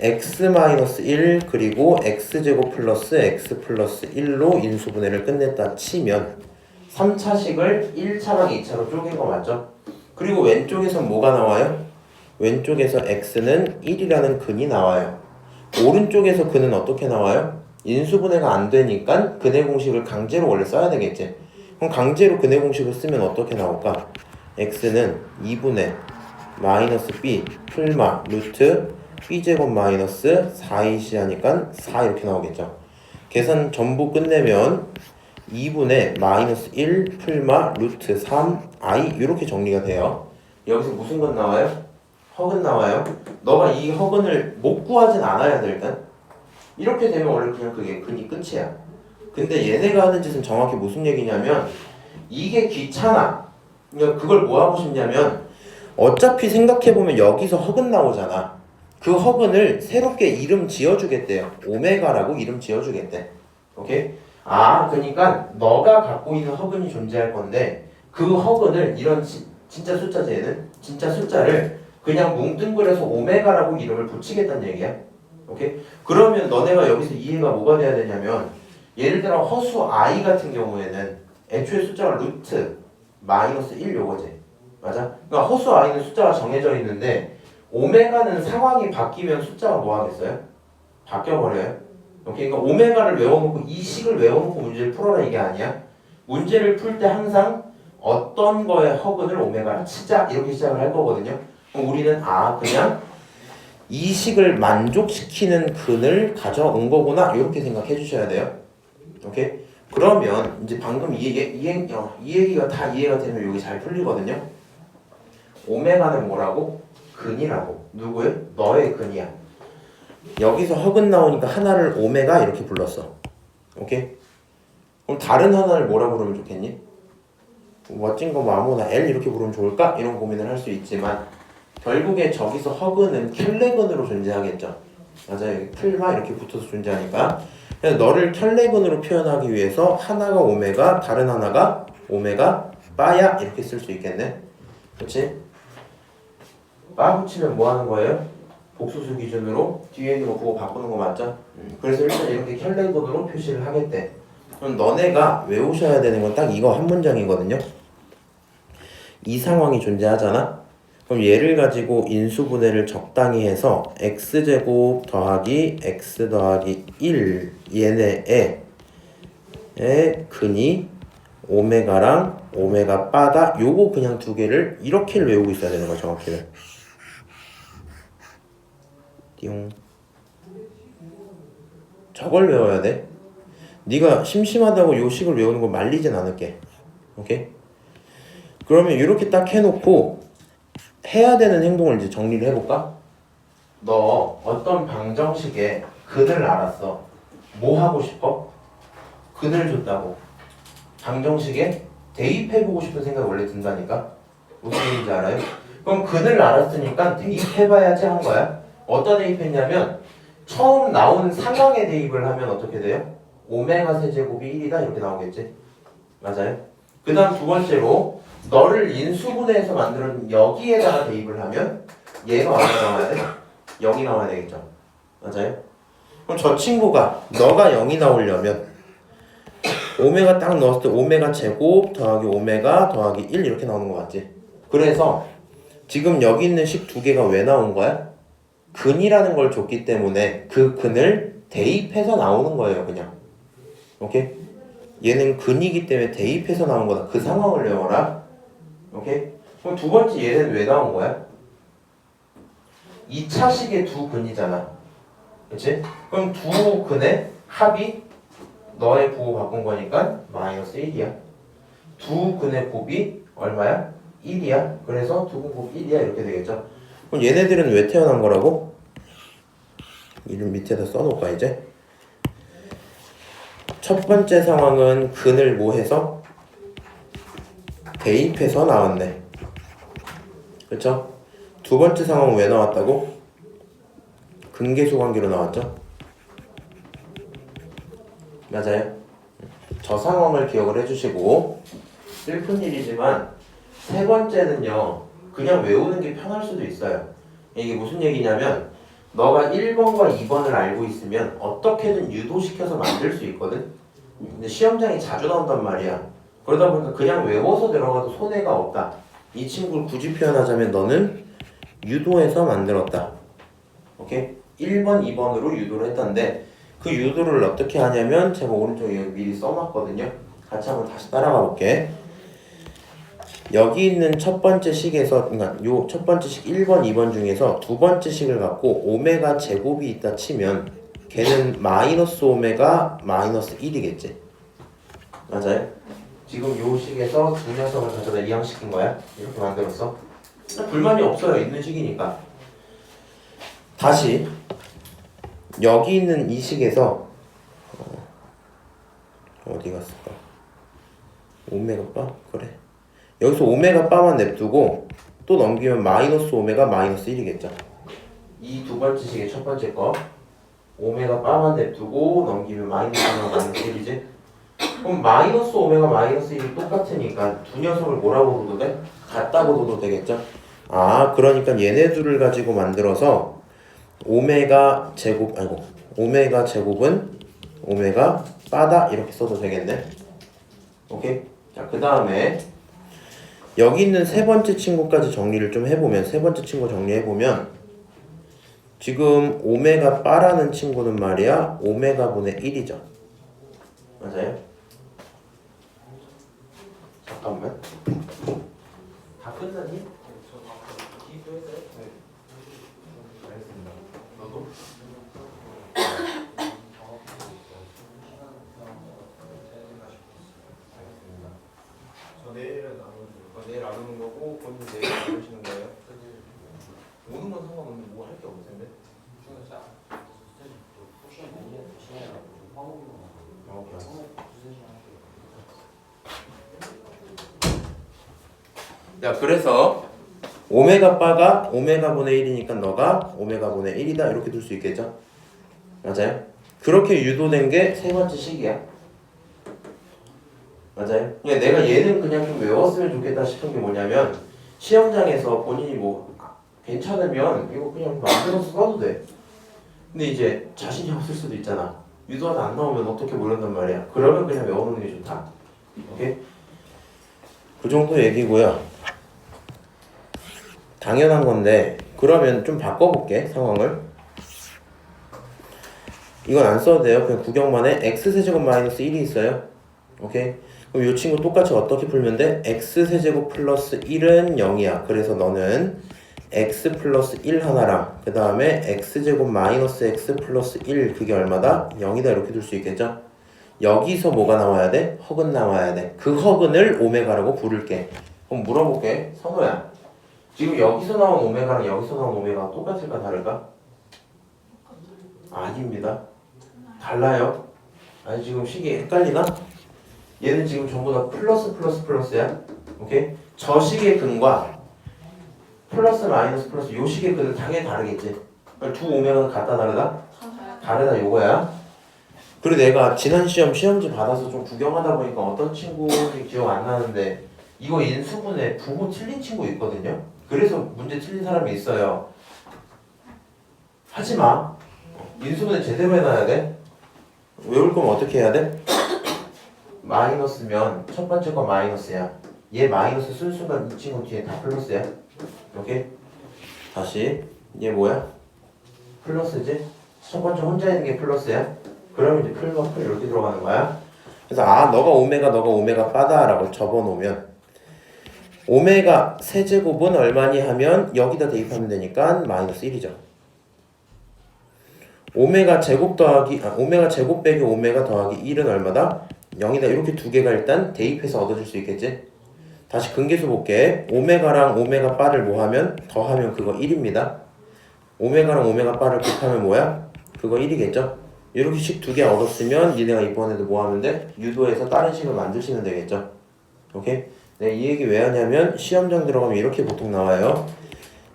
x 마이너스 1 그리고 x제곱 플러스 x 플러스 1로 인수분해를 끝냈다 치면 3차식을 1차랑 2차로 쪼갠 거 맞죠? 그리고 왼쪽에서 뭐가 나와요? 왼쪽에서 x는 1이라는 근이 나와요. 오른쪽에서 근은 어떻게 나와요? 인수분해가 안 되니까 근의 공식을 강제로 원래 써야 되겠지. 그럼 강제로 근의 공식을 쓰면 어떻게 나올까? x는 2분의 마이너스 b 풀마 루트 b제곱 마이너스 4ac 하니까 4 이렇게 나오겠죠. 계산 전부 끝내면 2분의 마이너스 1 풀마 루트 3i 이렇게 정리가 돼요. 여기서 무슨 건 나와요? 허근 나와요. 너가 이 허근을 못 구하진 않아야 돼 일단. 이렇게 되면 원래 그냥 그게 근이 끝이야. 근데 얘네가 하는 짓은 정확히 무슨 얘기냐면 이게 귀찮아. 그러니까 그걸 뭐 하고 싶냐면 어차피 생각해보면 여기서 허근 나오잖아. 그 허근을 새롭게 이름 지어주겠대요. 오메가라고 이름 지어주겠대. 오케이? 아, 그러니까 너가 갖고 있는 허근이 존재할 건데 그 허근을 이런 진짜 숫자지 얘는 진짜 숫자를 그냥 뭉뚱그려서 오메가라고 이름을 붙이겠다는 얘기야. 오케이? 그러면 너네가 여기서 이해가 뭐가 돼야 되냐면 예를 들어 허수 i 같은 경우에는 애초에 숫자가 루트 마이너스 1 요거지. 맞아? 그러니까 허수 i는 숫자가 정해져 있는데 오메가는 상황이 바뀌면 숫자가 뭐 하겠어요? 바뀌어버려요. 오케이? 그러니까 오메가를 외워놓고 이 식을 외워놓고 문제를 풀어라 이게 아니야. 문제를 풀 때 항상 어떤 거에 허근을 오메가를 치자 이렇게 시작을 할 거거든요. 그럼 우리는 그냥 이 식을 만족시키는 근을 가져온 거구나 이렇게 생각해 주셔야 돼요. 오케이? 그러면 이제 방금 이 얘기가 다 이해가 되면 여기 잘 풀리거든요. 오메가는 뭐라고? 근이라고. 누구의? 너의 근이야. 여기서 허근 나오니까 하나를 오메가 이렇게 불렀어. 오케이? 그럼 다른 하나를 뭐라 부르면 좋겠니? 멋진 거 뭐 아무나 L 이렇게 부르면 좋을까? 이런 고민을 할 수 있지만 결국에 저기서 허근은 켤레근으로 존재하겠죠. 맞아요. 여기 풀마 이렇게 붙어서 존재하니까. 그래서 너를 켤레근으로 표현하기 위해서 하나가 오메가, 다른 하나가 오메가 바야 이렇게 쓸 수 있겠네. 그렇지? 바 붙이면 뭐 하는 거예요? 복수수 기준으로 뒤에 있는 거 보고 바꾸는 거 맞죠? 그래서 일단 이렇게 켤레근으로 표시를 하겠대. 그럼 너네가 외우셔야 되는 건 딱 이거 한 문장이거든요. 이 상황이 존재하잖아. 그럼 얘를 가지고 인수분해를 적당히 해서 x제곱 더하기 x 더하기 1 얘네의 근이 오메가랑 오메가 바다 요거 그냥 두 개를 이렇게 외우고 있어야 되는 거야 정확히는. 띠용. 저걸 외워야 돼. 네가 심심하다고 요 식을 외우는 거 말리진 않을게. 오케이? 그러면 이렇게 딱 해놓고 해야 되는 행동을 이제 정리를 해볼까? 너 어떤 방정식에 근을 알았어. 뭐 하고 싶어? 근을 줬다고. 방정식에 대입해보고 싶은 생각이 원래 든다니까? 무슨 얘기인지 알아요? 그럼 근을 알았으니까 대입해봐야지 한 거야. 어떤 대입했냐면 처음 나오는 상황에 대입을 하면 어떻게 돼요? 오메가 세제곱이 1이다 이렇게 나오겠지? 맞아요? 그 다음 두 번째로 너를 인수분해해서 만든 여기에다가 대입을 하면 얘가 얼마 나와야 돼? 0이 나와야 되겠죠? 맞아요? 그럼 저 친구가 너가 0이 나오려면 오메가 딱 넣었을 때 오메가 제곱 더하기 오메가 더하기 1 이렇게 나오는 거 맞지? 그래서 지금 여기 있는 식 두 개가 왜 나온 거야? 근이라는 걸 줬기 때문에 그 근을 대입해서 나오는 거예요 그냥. 오케이? 얘는 근이기 때문에 대입해서 나온 거다. 그 상황을 외워라. 오케이? 그럼 두 번째 얘는 왜 나온 거야? 2차 식의 두 근이잖아. 그치? 그럼 두 근의 합이 너의 부호 바꾼 거니까 마이너스 1이야. 두 근의 곱이 얼마야? 1이야. 그래서 두 근 곱 1이야. 이렇게 되겠죠. 그럼 얘네들은 왜 태어난 거라고? 이름 밑에다 써놓을까 이제? 첫 번째 상황은 근을 뭐 해서? 대입해서 나왔네. 그쵸? 두 번째 상황은 왜 나왔다고? 근계수 관계로 나왔죠? 맞아요? 저 상황을 기억을 해주시고 슬픈 일이지만 세 번째는요 그냥 외우는 게 편할 수도 있어요. 이게 무슨 얘기냐면 너가 1번과 2번을 알고 있으면 어떻게든 유도시켜서 만들 수 있거든. 근데 시험장에 자주 나온단 말이야. 그러다 보니까 그냥 외워서 들어가도 손해가 없다. 이 친구를 굳이 표현하자면 너는 유도해서 만들었다. 오케이? 1번, 2번으로 유도를 했던데 그 유도를 어떻게 하냐면 제가 오른쪽에 여기 미리 써놨거든요. 같이 한번 다시 따라가 볼게. 여기 있는 첫 번째 식에서 그러니까 요 첫 번째 식 1번, 2번 중에서 두 번째 식을 갖고 오메가 제곱이 있다 치면 걔는 마이너스 오메가 마이너스 1이겠지. 맞아요? 지금 요 식에서 두 녀석을 가져다 이항시킨 거야. 이렇게 만들었어. 불만이 없어요. 있는 식이니까. 다시 여기 있는 이 식에서 어디 갔을까? 오메가 바? 그래. 여기서 오메가 바만 냅두고 또 넘기면 마이너스 오메가 마이너스 1이겠죠. 이 두 번째 식의 첫 번째 거 오메가 바만 냅두고 넘기면 마이너스 오메가 마이너스 1이지. 그럼 마이너스 오메가 마이너스 1이 똑같으니까 두 녀석을 뭐라고 부르도 돼? 같다고 부르도 되겠죠. 아 그러니까 얘네 둘을 가지고 만들어서 오메가 제곱은 오메가 바다 이렇게 써도 되겠네. 오케이. 자 그 다음에 여기 있는 세 번째 친구까지 정리를 좀 해보면 세 번째 친구 정리해보면 지금 오메가 바라는 친구는 말이야 오메가 분의 1이죠. 맞아요? 잠깐만 다 끝났니? 기도해도 네. 알겠습니다. 너도? 저 내일은 안 오죠. 내일 안 오는 거고 본인 내일 안 오시는 거예요? 오는 건 상관없는데 뭐 할 게 없을 텐데. 자 그래서 오메가 바가 오메가 분의 1이니까 너가 오메가 분의 1이다 이렇게 둘 수 있겠죠? 맞아요? 그렇게 유도된 게 세 번째 식이야. 맞아요? 그러니까 내가 얘는 그냥 좀 외웠으면 좋겠다 싶은 게 뭐냐면 시험장에서 본인이 뭐 괜찮으면 이거 그냥 만들어서 써도 돼. 근데 이제 자신이 없을 수도 있잖아. 유도하다 안 나오면 어떻게 모른단 말이야. 그러면 그냥 외워놓는 게 좋다. 오케이? 그 정도 얘기고요. 당연한 건데 그러면 좀 바꿔볼게 상황을. 이건 안 써도 돼요. 그냥 구경만 해. x세제곱 마이너스 1이 있어요. 오케이? 그럼 이 친구 똑같이 어떻게 풀면 돼? x세제곱 플러스 1은 0이야. 그래서 너는 x 플러스 1 하나랑 그 다음에 x제곱 마이너스 x 플러스 1 그게 얼마다? 0이다 이렇게 둘 수 있겠죠? 여기서 뭐가 나와야 돼? 허근 나와야 돼. 그 허근을 오메가라고 부를게. 그럼 물어볼게. 선호야. 지금 여기서 나온 오메가랑 여기서 나온 오메가가 똑같을까 다를까? 아닙니다. 달라요. 아니 지금 식이 헷갈리나? 얘는 지금 전부 다 플러스 플러스 플러스야. 오케이? 저 식의 근과 플러스 마이너스 플러스 요 식의 근은 당연히 다르겠지. 두 오메가는 같다 다르다? 다르다 요거야. 그리고 내가 지난 시험지 받아서 좀 구경하다 보니까 어떤 친구인지 기억 안 나는데 이거 인수분해 부호 틀린 친구 있거든요. 그래서 문제 틀린 사람이 있어요. 하지마. 인수분해 제대로 해놔야 돼. 외울 거면 어떻게 해야 돼? 마이너스면 첫 번째 거 마이너스야. 얘 마이너스 쓸 순간 이 친구 뒤에 다 플러스야. 오케이? 다시 얘 뭐야? 플러스지? 첫 번째 혼자 있는 게 플러스야. 그러면 이제 풀과 풀 이렇게 들어가는 거야. 그래서 너가 오메가 바다라고 접어놓으면 오메가 세제곱은 얼마니 하면 여기다 대입하면 되니까 마이너스 1이죠. 오메가 제곱 빼기 오메가 더하기 1은 얼마다? 0이다. 이렇게 두 개가 일단 대입해서 얻어질 수 있겠지? 다시 근계수 볼게. 오메가랑 오메가 바를 뭐하면? 더하면 그거 1입니다. 오메가랑 오메가 바를 곱하면 뭐야? 그거 1이겠죠? 이렇게 식 두 개 얻었으면 니네가 이번에도 뭐하면 돼? 유도해서 다른 식을 만드시면 되겠죠? 오케이? 네, 이 얘기 왜 하냐면 시험장 들어가면 이렇게 보통 나와요.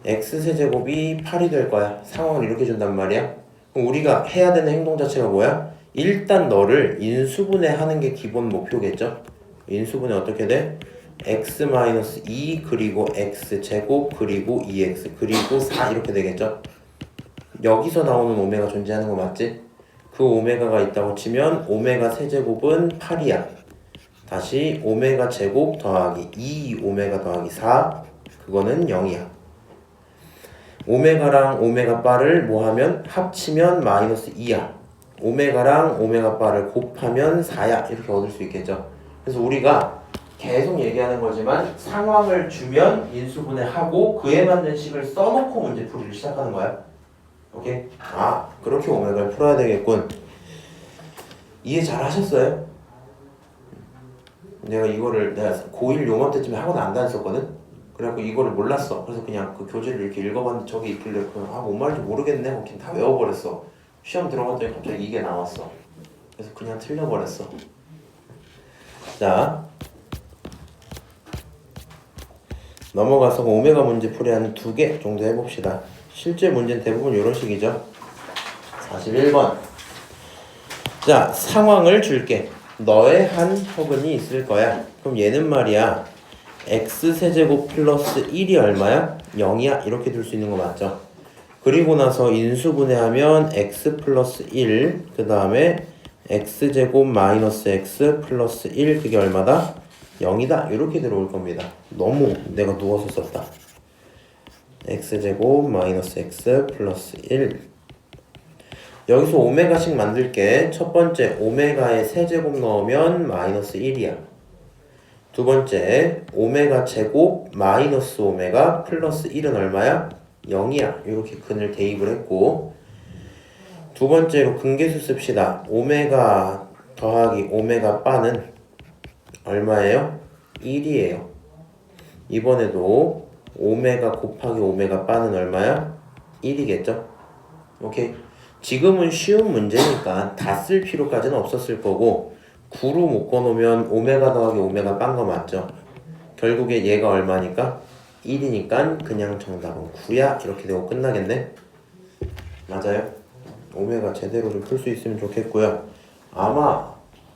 x세제곱이 8이 될 거야. 상황을 이렇게 준단 말이야. 그럼 우리가 해야 되는 행동 자체가 뭐야? 일단 너를 인수분해하는 게 기본 목표겠죠? 인수분해 어떻게 돼? x-2 그리고 x제곱 그리고 2x 그리고 4 이렇게 되겠죠? 여기서 나오는 오메가 존재하는 거 맞지? 그 오메가가 있다고 치면 오메가 세제곱은 8이야. 다시 오메가 제곱 더하기 2 오메가 더하기 4 그거는 0이야. 오메가랑 오메가 바를 뭐하면 합치면 마이너스 2야. 오메가랑 오메가 바를 곱하면 4야. 이렇게 얻을 수 있겠죠. 그래서 우리가 계속 얘기하는 거지만 상황을 주면 인수분해하고 그에 맞는 식을 써놓고 문제풀이를 시작하는 거야. 오케이? 아, 그렇게 오메가를 풀어야 되겠군. 이해 잘 하셨어요? 내가 고1 요맘때쯤에 학원 안 다녔었거든? 그래갖고 이거를 몰랐어. 그래서 그냥 그 교재를 이렇게 읽어봤는데 저기 있길래 뭔 말인지 모르겠네 하고 그냥 다 외워버렸어. 시험 들어갔더니 갑자기 이게 나왔어. 그래서 그냥 틀려버렸어. 자, 넘어가서 오메가 문제 풀이하는 2개 정도 해봅시다. 실제 문제는 대부분 이런 식이죠. 41번. 자, 상황을 줄게. 너의 한 허근이 있을 거야. 그럼 얘는 말이야, x세제곱 플러스 1이 얼마야? 0이야? 이렇게 둘 수 있는 거 맞죠? 그리고 나서 인수분해하면 x 플러스 1, 그 다음에 x제곱 마이너스 x 플러스 1, 그게 얼마다? 0이다. 이렇게 들어올 겁니다. 너무 내가 누워서 썼다. x제곱 마이너스 x 플러스 1. 여기서 오메가씩 만들게. 첫 번째, 오메가에 세제곱 넣으면 마이너스 1이야. 두 번째, 오메가 제곱 마이너스 오메가 플러스 1은 얼마야? 0이야. 이렇게 근을 대입을 했고, 두 번째로 근계수 씁시다. 오메가 더하기 오메가 바는 얼마예요? 1이에요. 이번에도 오메가 곱하기 오메가 바는 얼마야? 1이겠죠? 오케이? 지금은 쉬운 문제니까 다 쓸 필요까지는 없었을 거고, 9로 묶어놓으면 오메가 더하기 오메가 빤 거 맞죠? 결국에 얘가 얼마니까? 1이니까 그냥 정답은 9야. 이렇게 되고 끝나겠네? 맞아요? 오메가 제대로 좀 풀 수 있으면 좋겠고요. 아마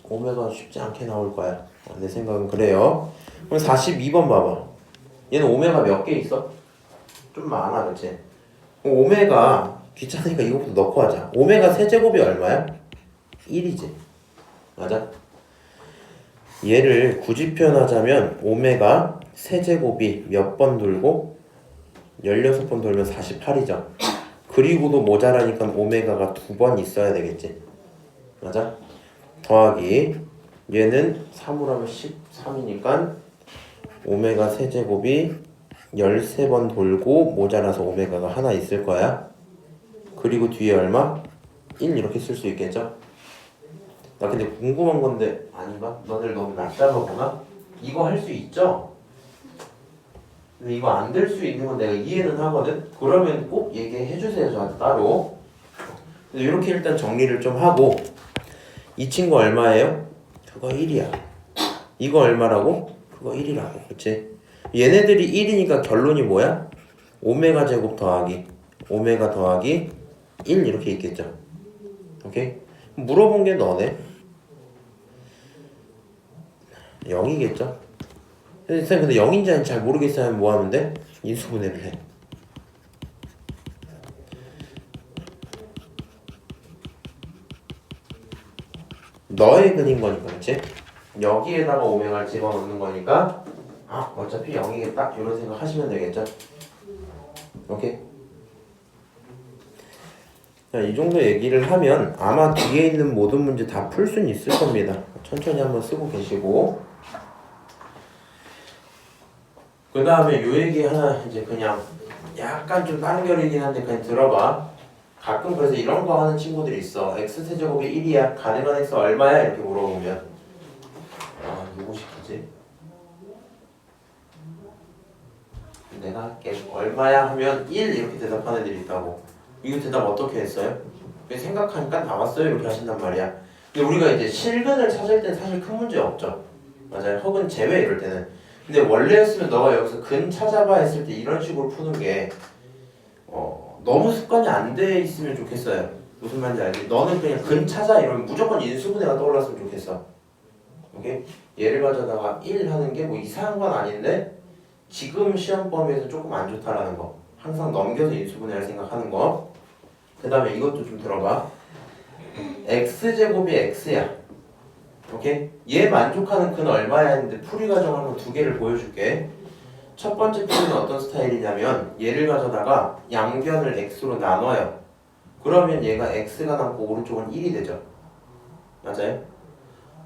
오메가 쉽지 않게 나올 거야. 내 생각은 그래요. 그럼 42번 봐봐. 얘는 오메가 몇 개 있어? 좀 많아, 그치? 오메가 귀찮으니까 이거부터 넣고 하자. 오메가 세제곱이 얼마야? 1이지. 맞아? 얘를 굳이 표현하자면 오메가 세제곱이 몇 번 돌고? 16번 돌면 48이죠. 그리고도 모자라니까 오메가가 2번 있어야 되겠지. 맞아? 더하기 얘는 3으로 하면 13이니까 오메가 세제곱이 13번 돌고 모자라서 오메가가 하나 있을 거야. 그리고 뒤에 얼마? 1 이렇게 쓸 수 있겠죠? 나 근데 궁금한 건데 아닌가? 너들 너무 낮잡아 보나? 이거 할 수 있죠? 근데 이거 안 될 수 있는 건 내가 이해는 하거든? 그러면 꼭 얘기해 주세요, 저한테 따로. 이렇게 일단 정리를 좀 하고, 이 친구 얼마예요? 그거 1이야. 이거 얼마라고? 그거 1이라고. 그치? 얘네들이 1이니까 결론이 뭐야? 오메가 제곱 더하기 오메가 더하기 1 이렇게 있겠죠. 오케이? 물어본 게 너네. 0이겠죠? 선생님 근데 0인지 아닌지 잘 모르겠어요 하면 뭐 하면 돼? 인수분해를 해. 너의 근인 거니까, 그치? 여기에다가 오메가를 집어넣는 거니까 어차피 0이겠다 이런 생각 하시면 되겠죠? 오케이? 자, 이 정도 얘기를 하면 아마 뒤에 있는 모든 문제 다 풀 수는 있을 겁니다. 천천히 한번 쓰고 계시고, 그 다음에 요 얘기 하나 이제 그냥 약간 좀 다른 결이긴 한데 그냥 들어봐. 가끔 그래서 이런 거 하는 친구들이 있어. x세제곱이 1이야. 가능한 x 얼마야? 이렇게 물어보면 누구 시키지? 내가 할게. 얼마야? 하면 1 이렇게 대답하는 애들이 있다고. 이거 대답 어떻게 했어요? 생각하니까 나왔어요 이렇게 하신단 말이야. 근데 우리가 이제 실근을 찾을 땐 사실 큰 문제 없죠. 맞아요. 혹은 제외 이럴 때는. 근데 원래였으면 너가 여기서 근 찾아봐 했을 때 이런 식으로 푸는 게 너무 습관이 안 돼 있으면 좋겠어요. 무슨 말인지 알지? 너는 그냥 근 찾아 이러면 무조건 인수분해가 떠올랐으면 좋겠어. 오케이? 얘를 가져다가 1 하는 게 뭐 이상한 건 아닌데 지금 시험 범위에서 조금 안 좋다라는 거. 항상 넘겨서 인수분해할 생각하는 거. 그 다음에 이것도 좀 들어봐. x제곱이 x야. 오케이? 얘 만족하는 근 얼마야 했는데 풀이 과정 한번 두 개를 보여줄게. 첫 번째 풀이는 어떤 스타일이냐면 얘를 가져다가 양변을 x로 나눠요. 그러면 얘가 x가 남고 오른쪽은 1이 되죠. 맞아요?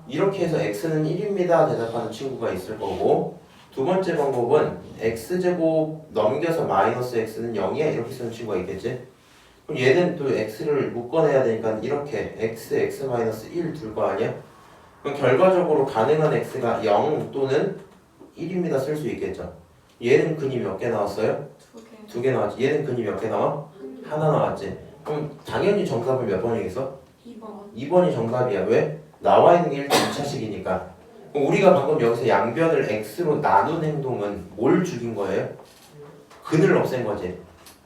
이렇게 해서 x는 1입니다 대답하는 친구가 있을 거고, 두 번째 방법은 x제곱 넘겨서 마이너스 x는 0이야 이렇게 쓰는 친구가 있겠지. 그럼 얘는 또 x를 묶어내야 되니까 이렇게 x-1 둘 거 아니야? 그럼 결과적으로 가능한 x가 0 또는 1입니다 쓸 수 있겠죠. 얘는 근이 몇 개 나왔어요? 두 개 나왔지. 얘는 근이 몇 개 나와? 하나 나왔지. 그럼 당연히 정답은 몇 번이겠어? 2번. 2번이 정답이야. 왜? 나와 있는 게 1차 2차식이니까. 그럼 우리가 방금 여기서 양변을 x로 나눈 행동은 뭘 죽인 거예요? 근을 없앤 거지.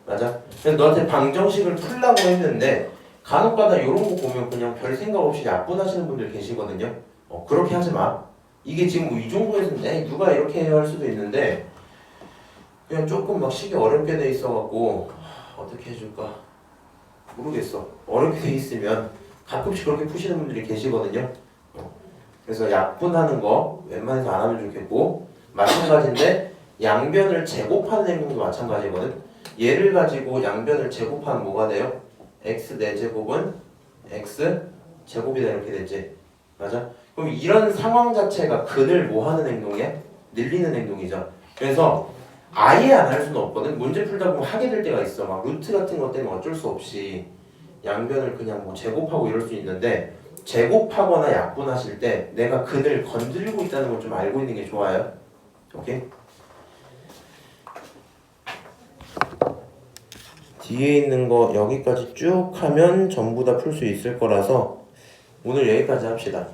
맞아? 그래서 너한테 방정식을 풀라고 했는데 간혹가다 이런 거 보면 그냥 별 생각 없이 약분하시는 분들 계시거든요. 그렇게 하지 마. 이게 지금 뭐 이 정도에서는 에이 누가 이렇게 해야 할 수도 있는데 그냥 조금 막 식이 어렵게 돼 있어갖고 어떻게 해줄까 모르겠어. 어렵게 돼 있으면 가끔씩 그렇게 푸시는 분들이 계시거든요. 그래서 약분하는 거 웬만해서 안 하면 좋겠고, 마찬가지인데 양변을 제곱하는 행동도 마찬가지거든. 얘를 가지고 양변을 제곱하면 뭐가 돼요? x 4제곱은 x 제곱이다 이렇게 됐지. 맞아? 그럼 이런 상황 자체가 근을 뭐 하는 행동이야? 늘리는 행동이죠. 그래서 아예 안 할 수는 없거든. 문제 풀다 보면 하게 될 때가 있어. 막 루트 같은 것 때문에 어쩔 수 없이 양변을 그냥 뭐 제곱하고 이럴 수 있는데, 제곱하거나 약분하실 때 내가 근을 건드리고 있다는 걸 좀 알고 있는 게 좋아요. 오케이? 뒤에 있는 거 여기까지 쭉 하면 전부 다 풀 수 있을 거라서 오늘 여기까지 합시다.